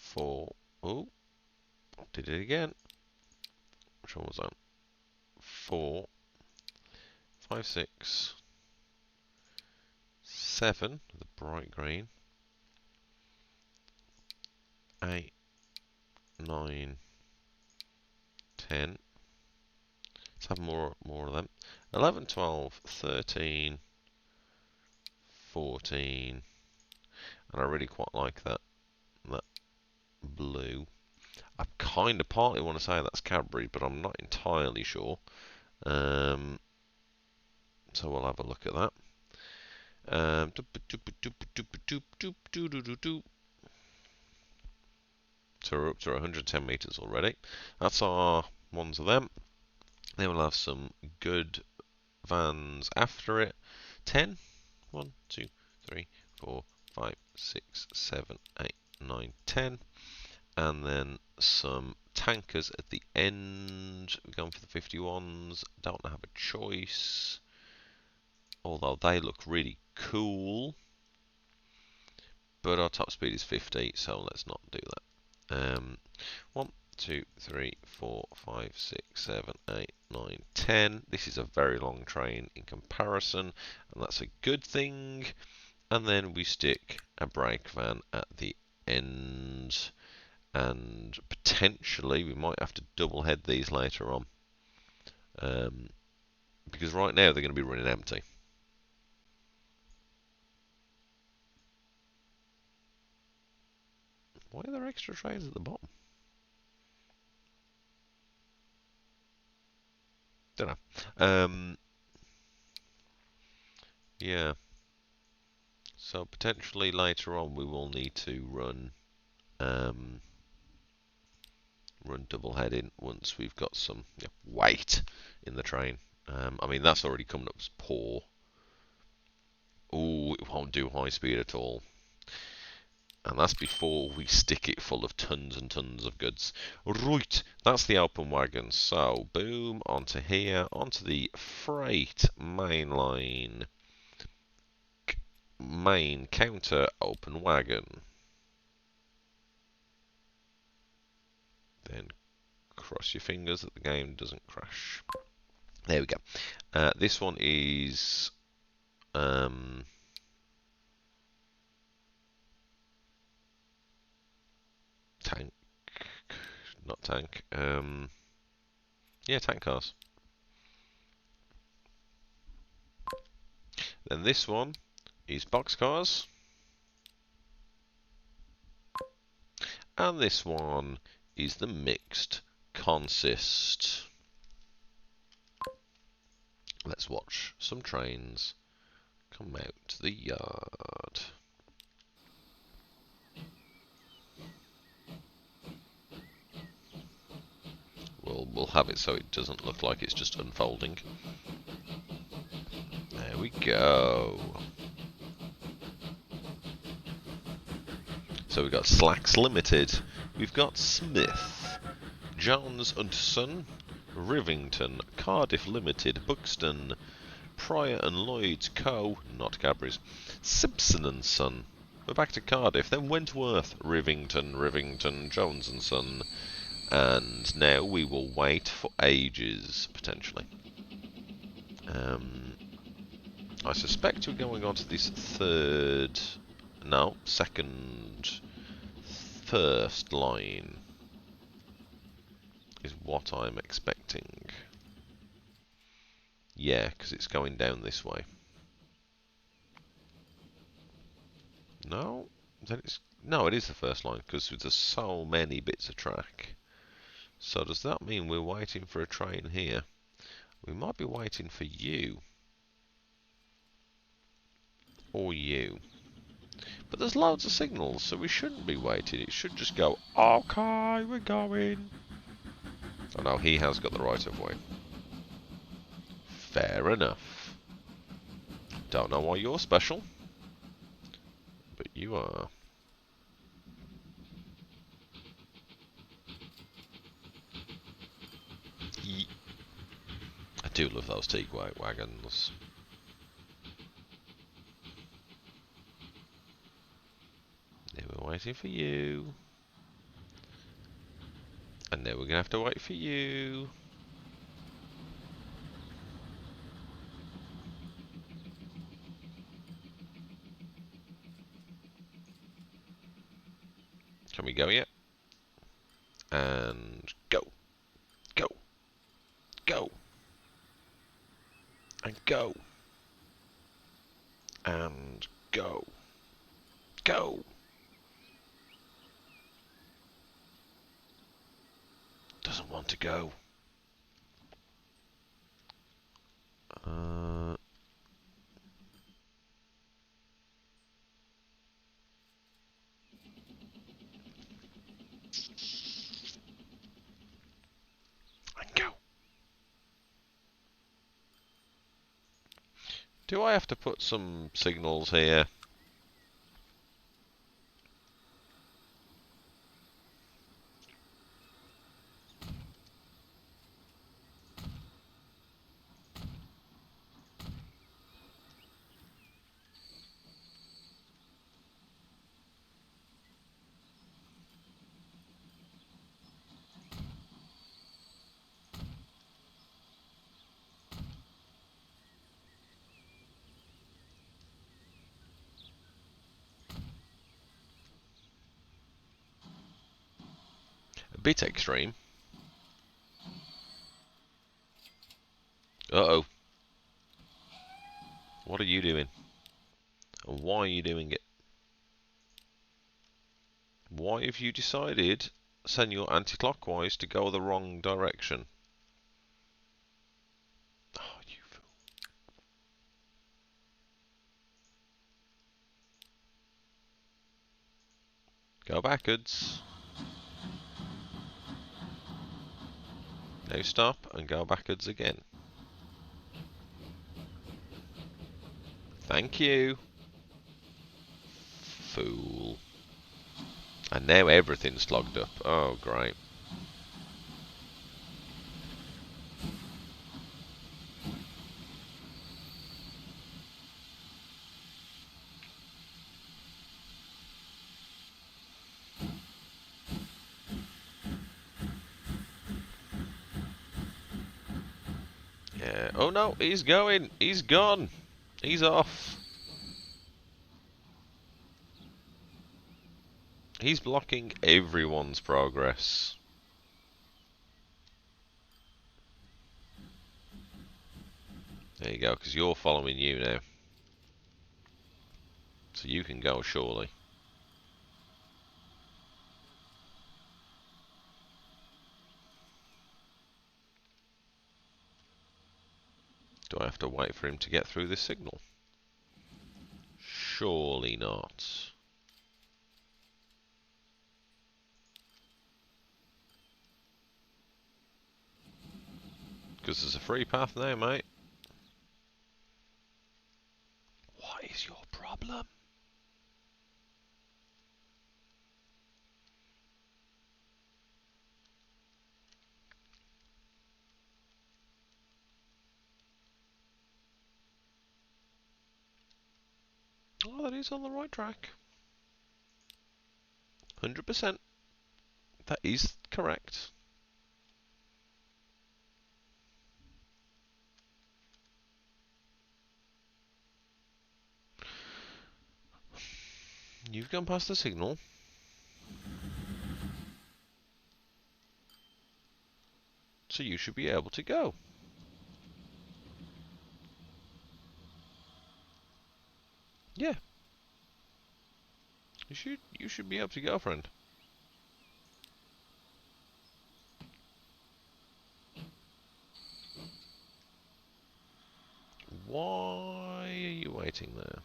4. Oh, did it again. Which one was that? 4, 5, 6, 7. The bright green. 8, 9, 10. Let's have more of them. 11, 12, 13, 14. And I really quite like that blue. I kind of partly want to say that's Cadbury, but I'm not entirely sure. So we'll have a look at that. So we're up to 110 meters already. That's our ones of them. Then we'll have some good vans after it. 10. 1, 2, 3, 4, 5, 6, 7, 8, 9, 10. And then some tankers at the end. We're going for the 51s. Don't have a choice. Although they look really cool. But our top speed is 50, so let's not do that. 1, 2, 3, 4, 5, 6, 7, 8, 9, 10. This is a very long train in comparison, and that's a good thing. And then we stick a brake van at the end. And potentially we might have to double head these later on. Because right now they're going to be running empty. Why are there extra trays at the bottom? Don't know. Yeah. So potentially later on we will need to run double heading once we've got some weight in the train. I mean that's already coming up as poor. Oh, it won't do high speed at all. And that's before we stick it full of tons and tons of goods. Right, that's the open wagon. So, boom, onto here, onto the freight main line. Main counter open wagon. Then cross your fingers that the game doesn't crash. There we go. This one is tank, not tank. Yeah, tank cars. Then this one is boxcars. And this one is the mixed consist. Let's watch some trains come out to the yard. We'll have it so it doesn't look like it's just unfolding. There we go. So we've got Slacks Limited, we've got Smith, Jones and Son, Rivington, Cardiff Limited, Buxton, Pryor and Lloyd's Co., not Cadbury's, Simpson and Son. We're back to Cardiff, then Wentworth, Rivington, Jones and Son, and now we will wait for ages, potentially. I suspect we're going on to this first line is what I'm expecting. Yeah, because it's going down this way. No? No, it is the first line, because there's so many bits of track. So does that mean we're waiting for a train here? We might be waiting for you. Or you. But there's loads of signals, so we shouldn't be waiting. It should just go, okay, we're going. Oh no, he has got the right of way. Fair enough. Don't know why you're special, but you are. do love those teak white wagons. They were waiting for you. And now we're going to have to wait for you. Can we go yet? And go. Go. Go. And go. And go. Go. Doesn't want to go. And go. Do I have to put some signals here? A bit extreme. Uh-oh. What are you doing? And why are you doing it? Why have you decided, Senor Anti-Clockwise, to go the wrong direction? Oh, you fool. Go backwards. Now stop and go backwards again. Thank you. Fool. And now everything's clogged up. Oh, great. Yeah. Oh no, he's going. He's gone. He's off. He's blocking everyone's progress. There you go, because you're following you now. So you can go, surely. Do I have to wait for him to get through this signal? Surely not. Because there's a free path now, mate. What is your problem? Oh, that is on the right track. 100%. That is correct. You've gone past the signal. So you should be able to go. Yeah. You should be able to go, friend. Why are you waiting there?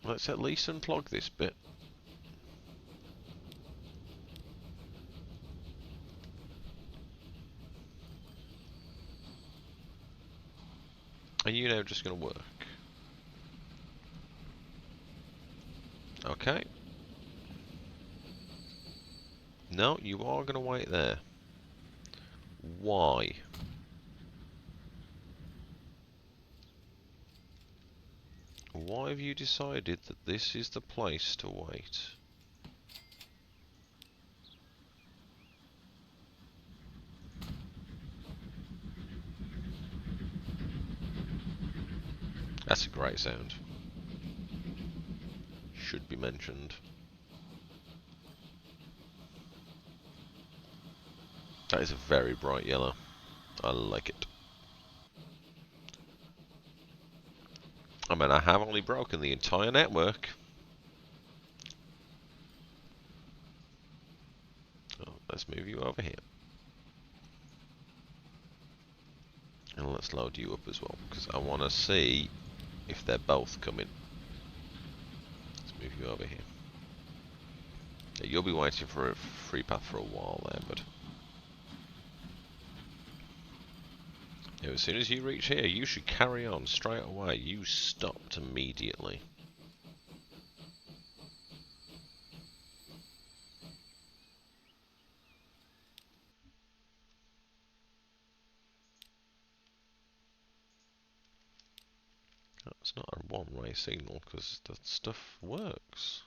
Let's at least unclog this bit. Are you now just going to work? Okay. No, you are going to wait there. Why? Why have you decided that this is the place to wait? That's a great sound. Should be mentioned. That is a very bright yellow. I like it. I mean, I have only broken the entire network. So let's move you over here. And let's load you up as well, because I want to see if they're both coming. Let's move you over here. Yeah, you'll be waiting for a free path for a while there, but... Yeah, as soon as you reach here, you should carry on straight away. You stopped immediately. That's not a one-way signal, because that stuff works.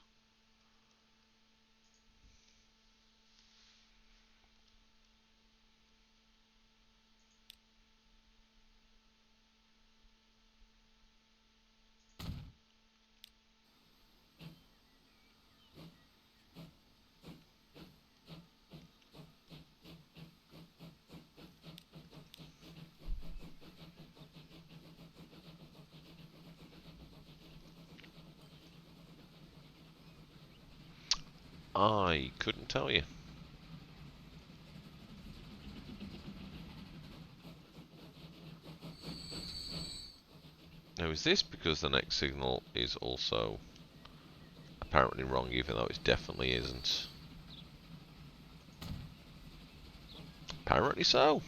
I couldn't tell you. Now, is this because the next signal is also apparently wrong, even though it definitely isn't? Apparently so.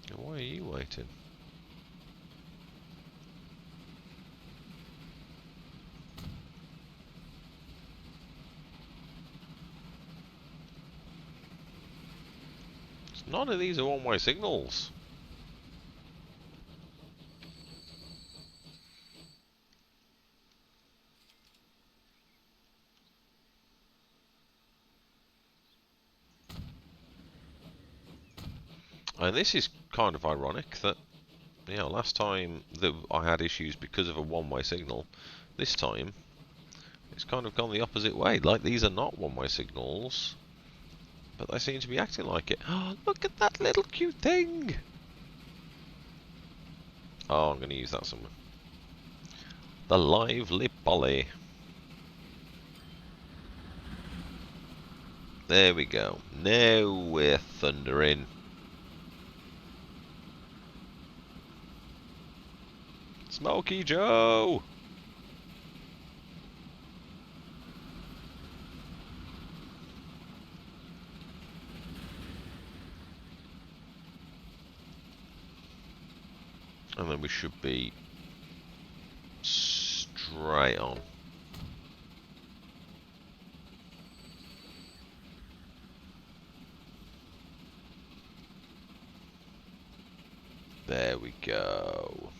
And why are you waiting? None of these are one-way signals. And this is kind of ironic that, you know, last time that I had issues because of a one-way signal, this time it's kind of gone the opposite way. Like, these are not one-way signals, but they seem to be acting like it. Oh, look at that little cute thing! Oh, I'm going to use that somewhere. The lively Polly. There we go. Now we're thundering. Smokey Joe! And then we should be straight on. There we go.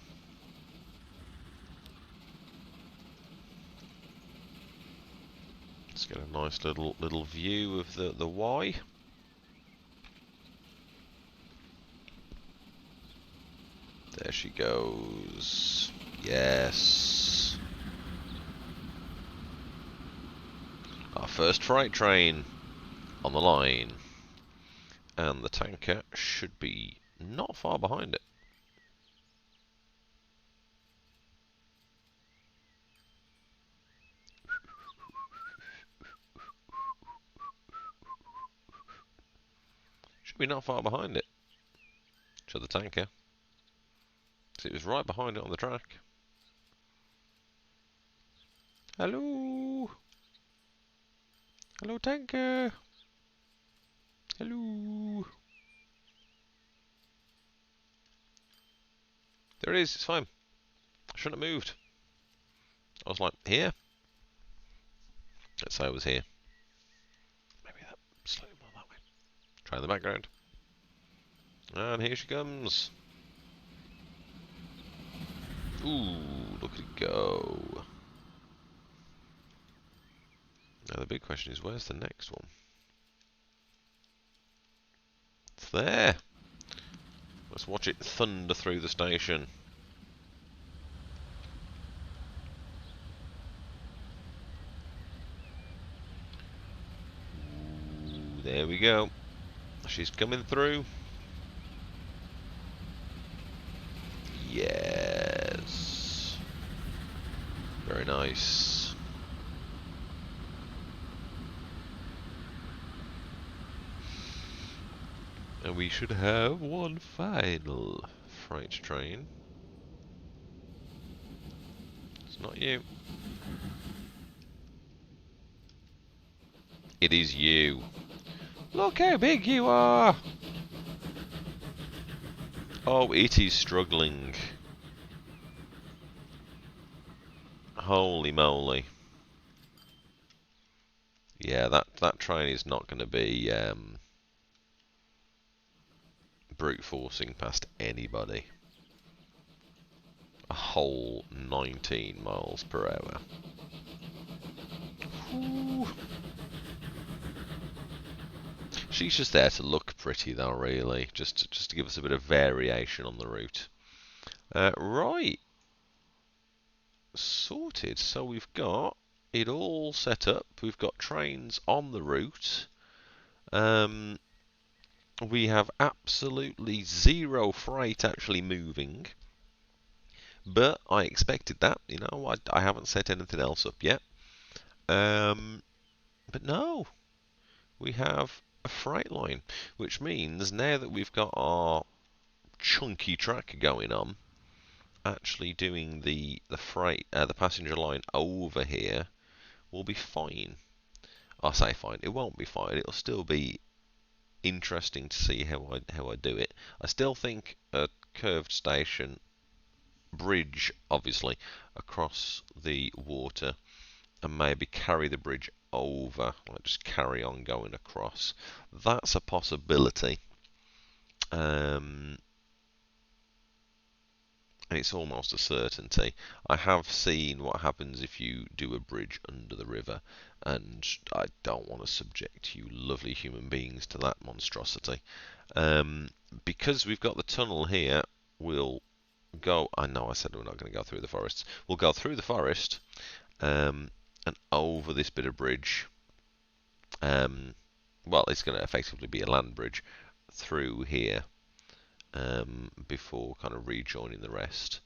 Let's get a nice little view of the Y. There she goes. Yes. Our first freight train on the line. And the tanker should be not far behind it. Should be not far behind it. To the tanker. So it was right behind it on the track. Hello? Hello, tanker? Hello? There it is, it's fine. I shouldn't have moved. I was like, here? Let's say I was here. Maybe that slightly more that way. Try the background. And here she comes. Ooh, look at it go. Now the big question is, where's the next one? It's there. Let's watch it thunder through the station. Ooh, there we go. She's coming through. Yes. Very nice. And we should have one final freight train. It's not you. It is you. Look how big you are! Oh, it is struggling. Holy moly. Yeah, that train is not going to be brute forcing past anybody. A whole 19 miles per hour. Ooh. She's just there to look pretty though, really, just to give us a bit of variation on the route. Right. Sorted. So we've got it all set up. We've got trains on the route. We have absolutely zero freight actually moving. But I expected that, you know, I haven't set anything else up yet. But no, we have a freight line, which means now that we've got our chunky track going on, actually doing the passenger line over here will be fine. I say fine, it won't be fine. It'll still be interesting to see how I do it. I still think a curved station bridge, obviously, across the water, and maybe carry the bridge over, like just carry on going across. That's a possibility. And it's almost a certainty. I have seen what happens if you do a bridge under the river, and I don't want to subject you lovely human beings to that monstrosity. Because we've got the tunnel here, we'll go. I know I said we're not going to go through the forests. We'll go through the forest and over this bit of bridge. Well, it's going to effectively be a land bridge through here. Before kind of rejoining the rest.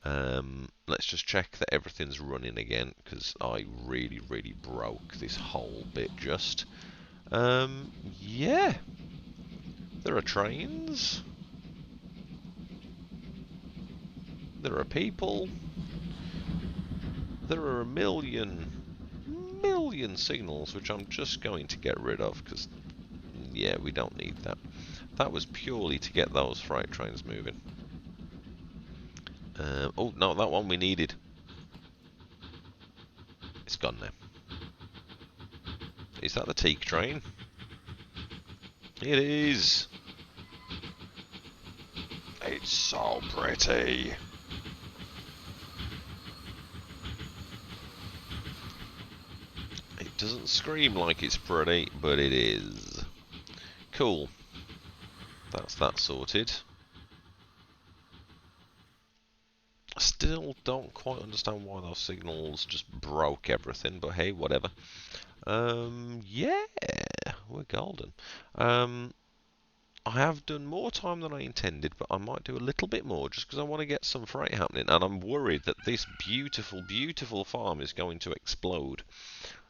Let's just check that everything's running again, because I really broke this whole bit just. Yeah. There are trains. There are people. There are a million signals, which I'm just going to get rid of, because, yeah, we don't need that. That was purely to get those freight trains moving. Oh, no, that one we needed. It's gone now. Is that the teak train? It is. It's so pretty. It doesn't scream like it's pretty, but it is. Cool. That's that sorted. I still don't quite understand why those signals just broke everything, but hey, whatever. Yeah, we're golden. I have done more time than I intended, but I might do a little bit more just because I want to get some freight happening, and I'm worried that this beautiful farm is going to explode,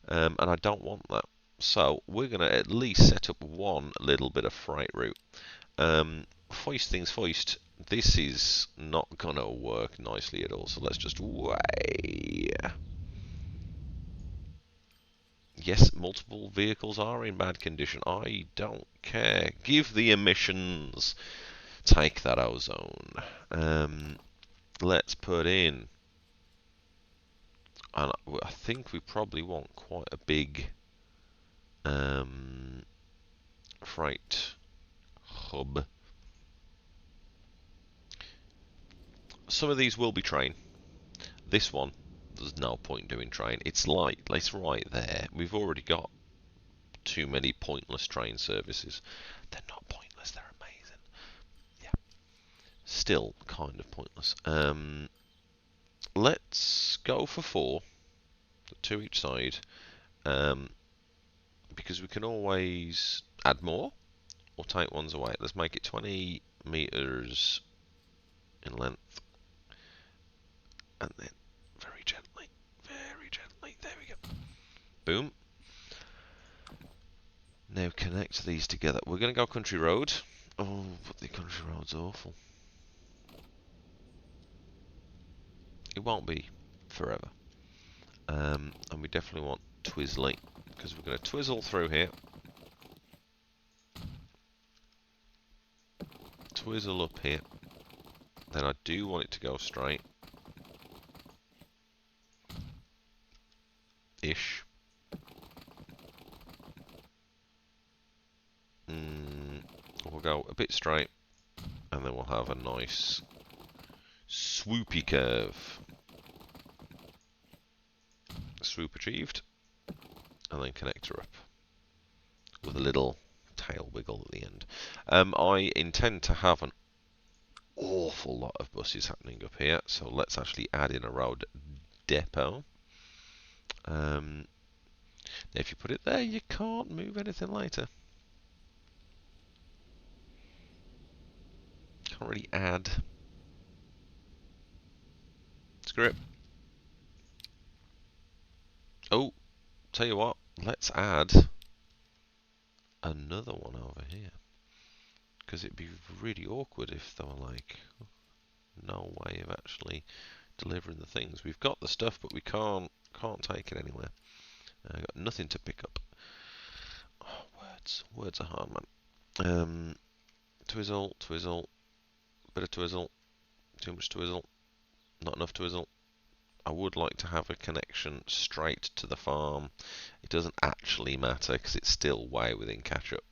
and I don't want that. So we're going to at least set up one little bit of freight route. First things first, this is not going to work nicely at all, so let's just wait. Yes, multiple vehicles are in bad condition. I don't care. Give the emissions. Take that ozone. let's put in, and I think we probably want quite a big freight hub. Some of these will be train. This one, there's no point doing train. It's right there. We've already got too many pointless train services. They're not pointless, they're amazing. Yeah. Still kind of pointless. Let's go for 4, 2 each side, because we can always add more or take ones away. Let's make it 20 meters in length, and then very gently, there we go. Boom. Now connect these together. We're going to go country road. Oh, but the country road's awful. It won't be forever. And we definitely want Twizzly, because we're going to twizzle through here. Twizzle up here. Then I do want it to go straight. Ish. We'll go a bit straight, and then we'll have a nice swoopy curve. Swoop achieved, and then connector up with a little tail wiggle at the end. I intend to have an awful lot of buses happening up here, so let's actually add in a road depot. Now if you put it there, you can't move anything later. Can't really add. Screw it. Oh, tell you what, let's add another one over here, because it'd be really awkward if there were like no way of actually delivering the things. We've got the stuff, but we can't take it anywhere. Got nothing to pick up. Oh, words are hard, man. Twizzle, bit of twizzle, too much twizzle, not enough twizzle. I would like to have a connection straight to the farm. It doesn't actually matter because it's still way within catchment.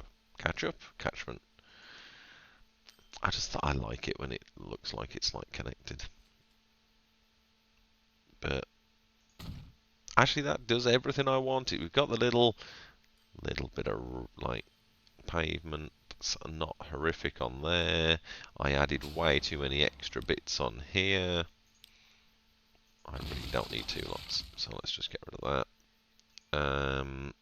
I just thought I like it when it looks like it's like connected. But actually that does everything I wanted. We've got the little bit of like pavement, not horrific on there. I added way too many extra bits on here. I really don't need 2 lots, so let's just get rid of that.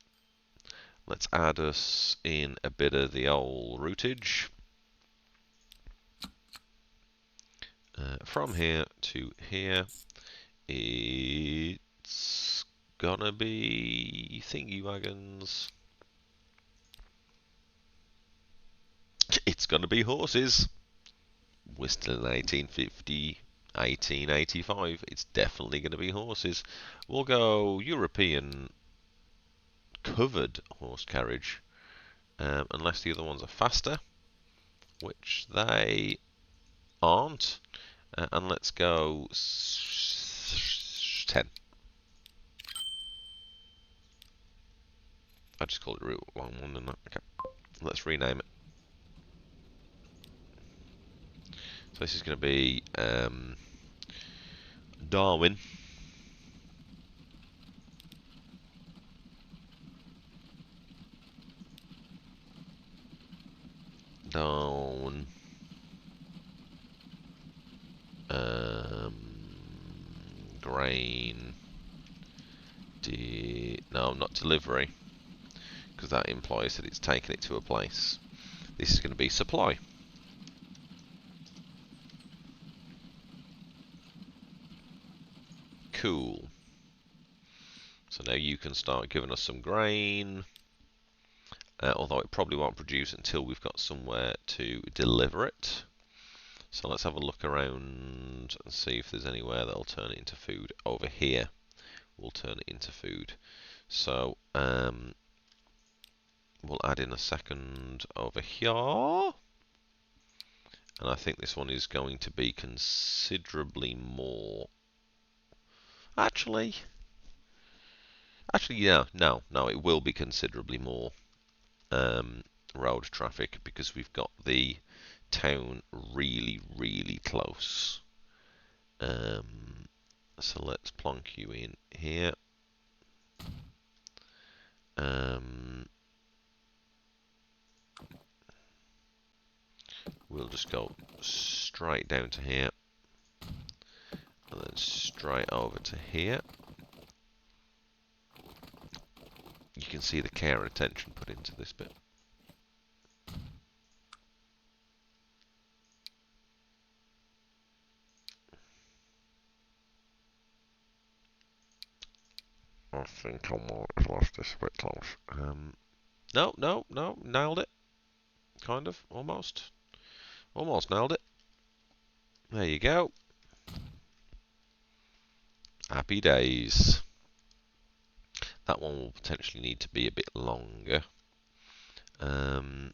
Let's add us in a bit of the old routage. From here to here, it's gonna be thingy wagons. It's gonna be horses. We're still in 1850. 1885, it's definitely going to be horses. We'll go European covered horse carriage, unless the other ones are faster, which they aren't. And let's go 10. I just called it Route 1, didn't I? Okay, let's rename it. So this is going to be Darwin. Darwin. Grain. No, not delivery, because that implies that it's taken it to a place. This is going to be supply. Cool. So now you can start giving us some grain, although it probably won't produce until we've got somewhere to deliver it. So let's have a look around and see if there's anywhere that'll turn it into food. Over here, we'll turn it into food. So we'll add in a second over here, And I think this one is going to be considerably more. Actually, yeah, no, it will be considerably more road traffic because we've got the town really, really close. So let's plonk you in here. We'll just go straight down to here, and then straight over to here. You can see the care and attention put into this bit. I think I might have lost this a bit close. No, nailed it. Kind of, almost nailed it. There you go. Happy days. That one will potentially need to be a bit longer. And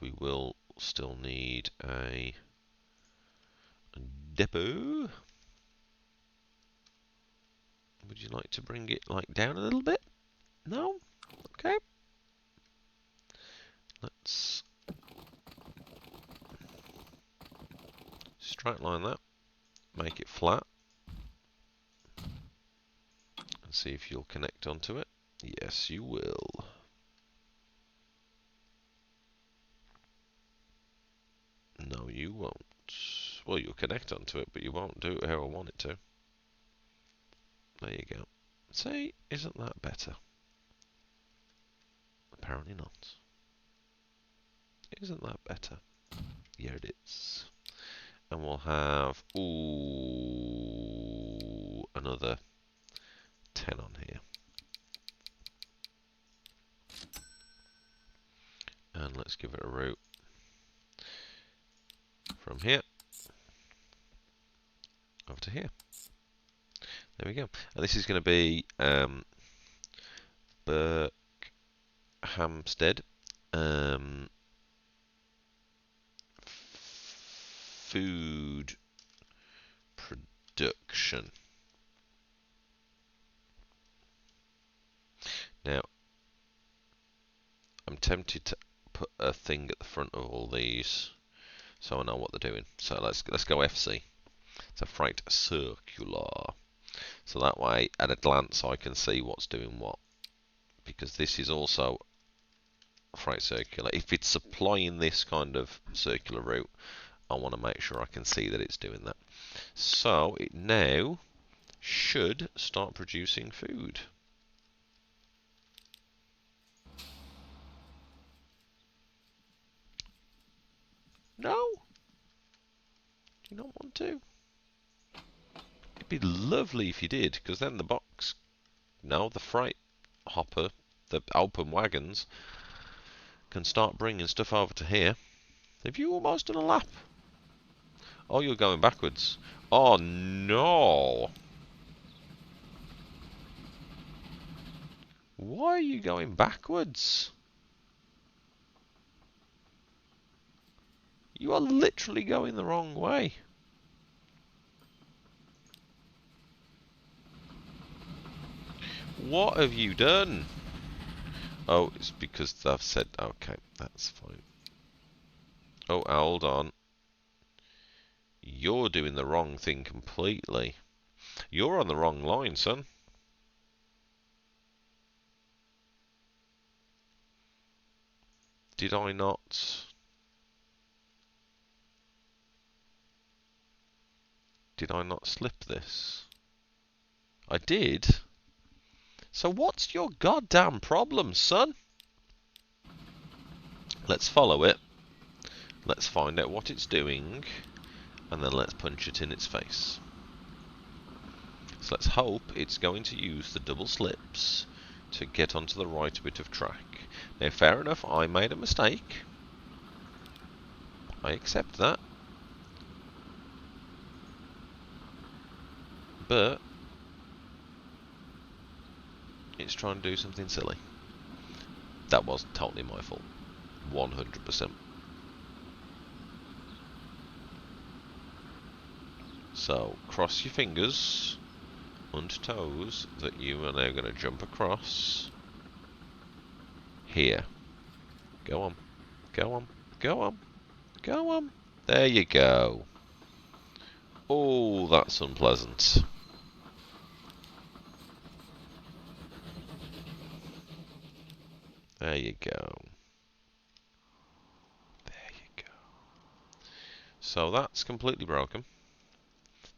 we will still need a depot. Would you like to bring it like down a little bit? No? Okay. Let's straight line that. Make it flat. And see if you'll connect onto it. Yes, you will. No, you won't. Well, you'll connect onto it, but you won't do it how I want it to. There you go. See, isn't that better? Apparently not. Isn't that better? Yeah, it is. And we'll have, another 10 on here. And let's give it a route from here over to here. There we go. And this is going to be Berkhamsted food production. Now, I'm tempted to put a thing at the front of all these so I know what they're doing. So let's go FC. It's a freight circular. So that way, at a glance, I can see what's doing what. Because this is also freight circular. If it's supplying this kind of circular route, I want to make sure I can see that it's doing that. So it now should start producing food. No? Do you not want to? It'd be lovely if you did, because then the box, no, the freight hopper, the open wagons, can start bringing stuff over to here. Have you almost done a lap? Oh, you're going backwards. Oh, no. Why are you going backwards? You are literally going the wrong way. What have you done? Oh, it's because I've said, okay, that's fine. Oh, hold on. You're doing the wrong thing completely. You're on the wrong line, son. Did I not? Did I not slip this? I did. So what's your goddamn problem, son? Let's follow it. Let's find out what it's doing. And then let's punch it in its face. So let's hope it's going to use the double slips to get onto the right bit of track. Now, fair enough, I made a mistake. I accept that. But it's trying to do something silly. That was totally my fault. 100%. So, cross your fingers and toes that you are now going to jump across here. Go on, go on, go on, go on. There you go. Oh, that's unpleasant. There you go. There you go. So that's completely broken.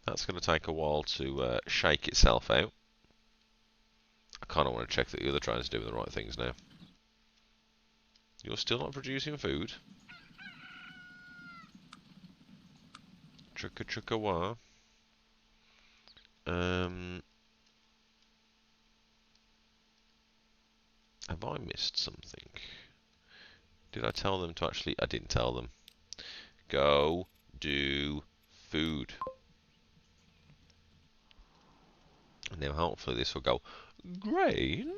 That's going to take a while to shake itself out. I kind of want to check that the other train's doing the right things now. You're still not producing food. Chugga chugga wah. Have I missed something? Did I tell them to actually... I didn't tell them. Go do food. And now hopefully this will go... Grain?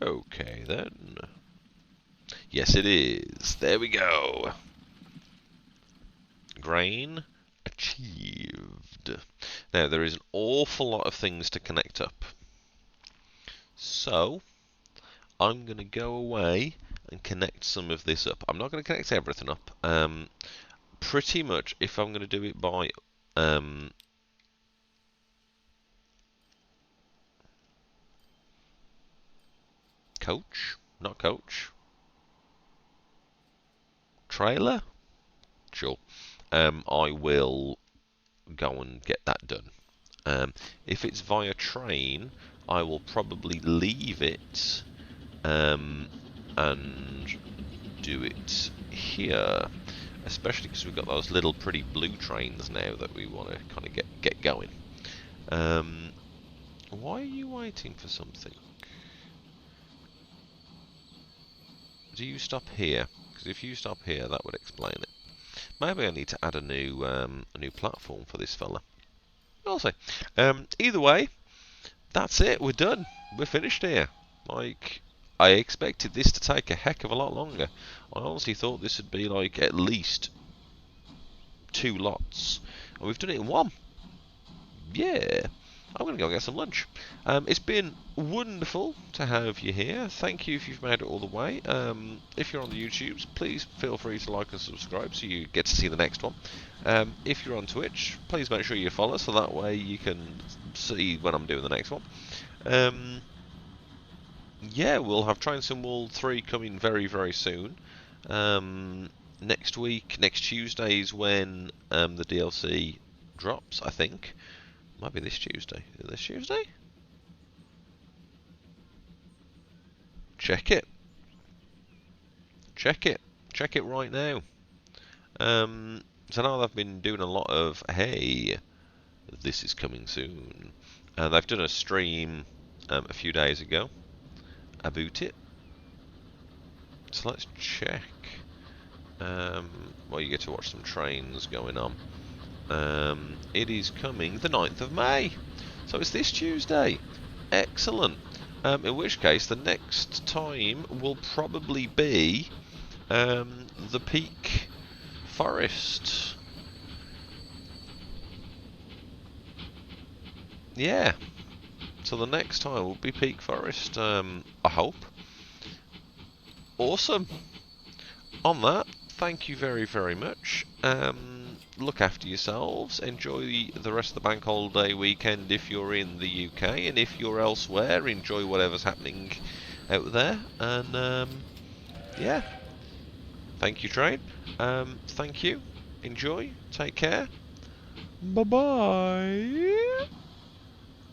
Okay then. Yes it is. There we go. Grain achieved. Now there is an awful lot of things to connect up. So... I'm going to go away and connect some of this up. I'm not going to connect everything up. Pretty much, if I'm going to do it by coach, not coach, trailer, sure. I will go and get that done. If it's via train, I will probably leave it and do it here, especially because we've got those little pretty blue trains now that we want to kind of get going. Why are you waiting for something? Do you stop here? Because if you stop here, that would explain it. Maybe I need to add a new platform for this fella. I'll see. Either way, that's it. We're done. We're finished here. Like, I expected this to take a heck of a lot longer. I honestly thought this would be like at least 2 lots. And we've done it in 1. Yeah. I'm going to go get some lunch. It's been wonderful to have you here. Thank you if you've made it all the way. If you're on the YouTubes, please feel free to like and subscribe so you get to see the next one. If you're on Twitch, please make sure you follow so that way you can see when I'm doing the next one. Yeah, we'll have Train Sim World 3 coming very, very soon. Next week, next Tuesday is when the DLC drops, I think. Might be this Tuesday. Is it this Tuesday? Check it. Check it. Check it right now. So now they've been doing a lot of, hey, this is coming soon. They've done a stream a few days ago about it. So let's check. Well, you get to watch some trains going on. It is coming the 9th of May. So it's this Tuesday. Excellent. In which case, the next time will probably be the Peak Forest. Yeah. So the next time will be Peak Forest, I hope. Awesome. On that, thank you very, very much. Look after yourselves. Enjoy the rest of the bank holiday weekend if you're in the UK, and if you're elsewhere, enjoy whatever's happening out there. And yeah, thank you, Train. Thank you. Enjoy. Take care. Bye bye.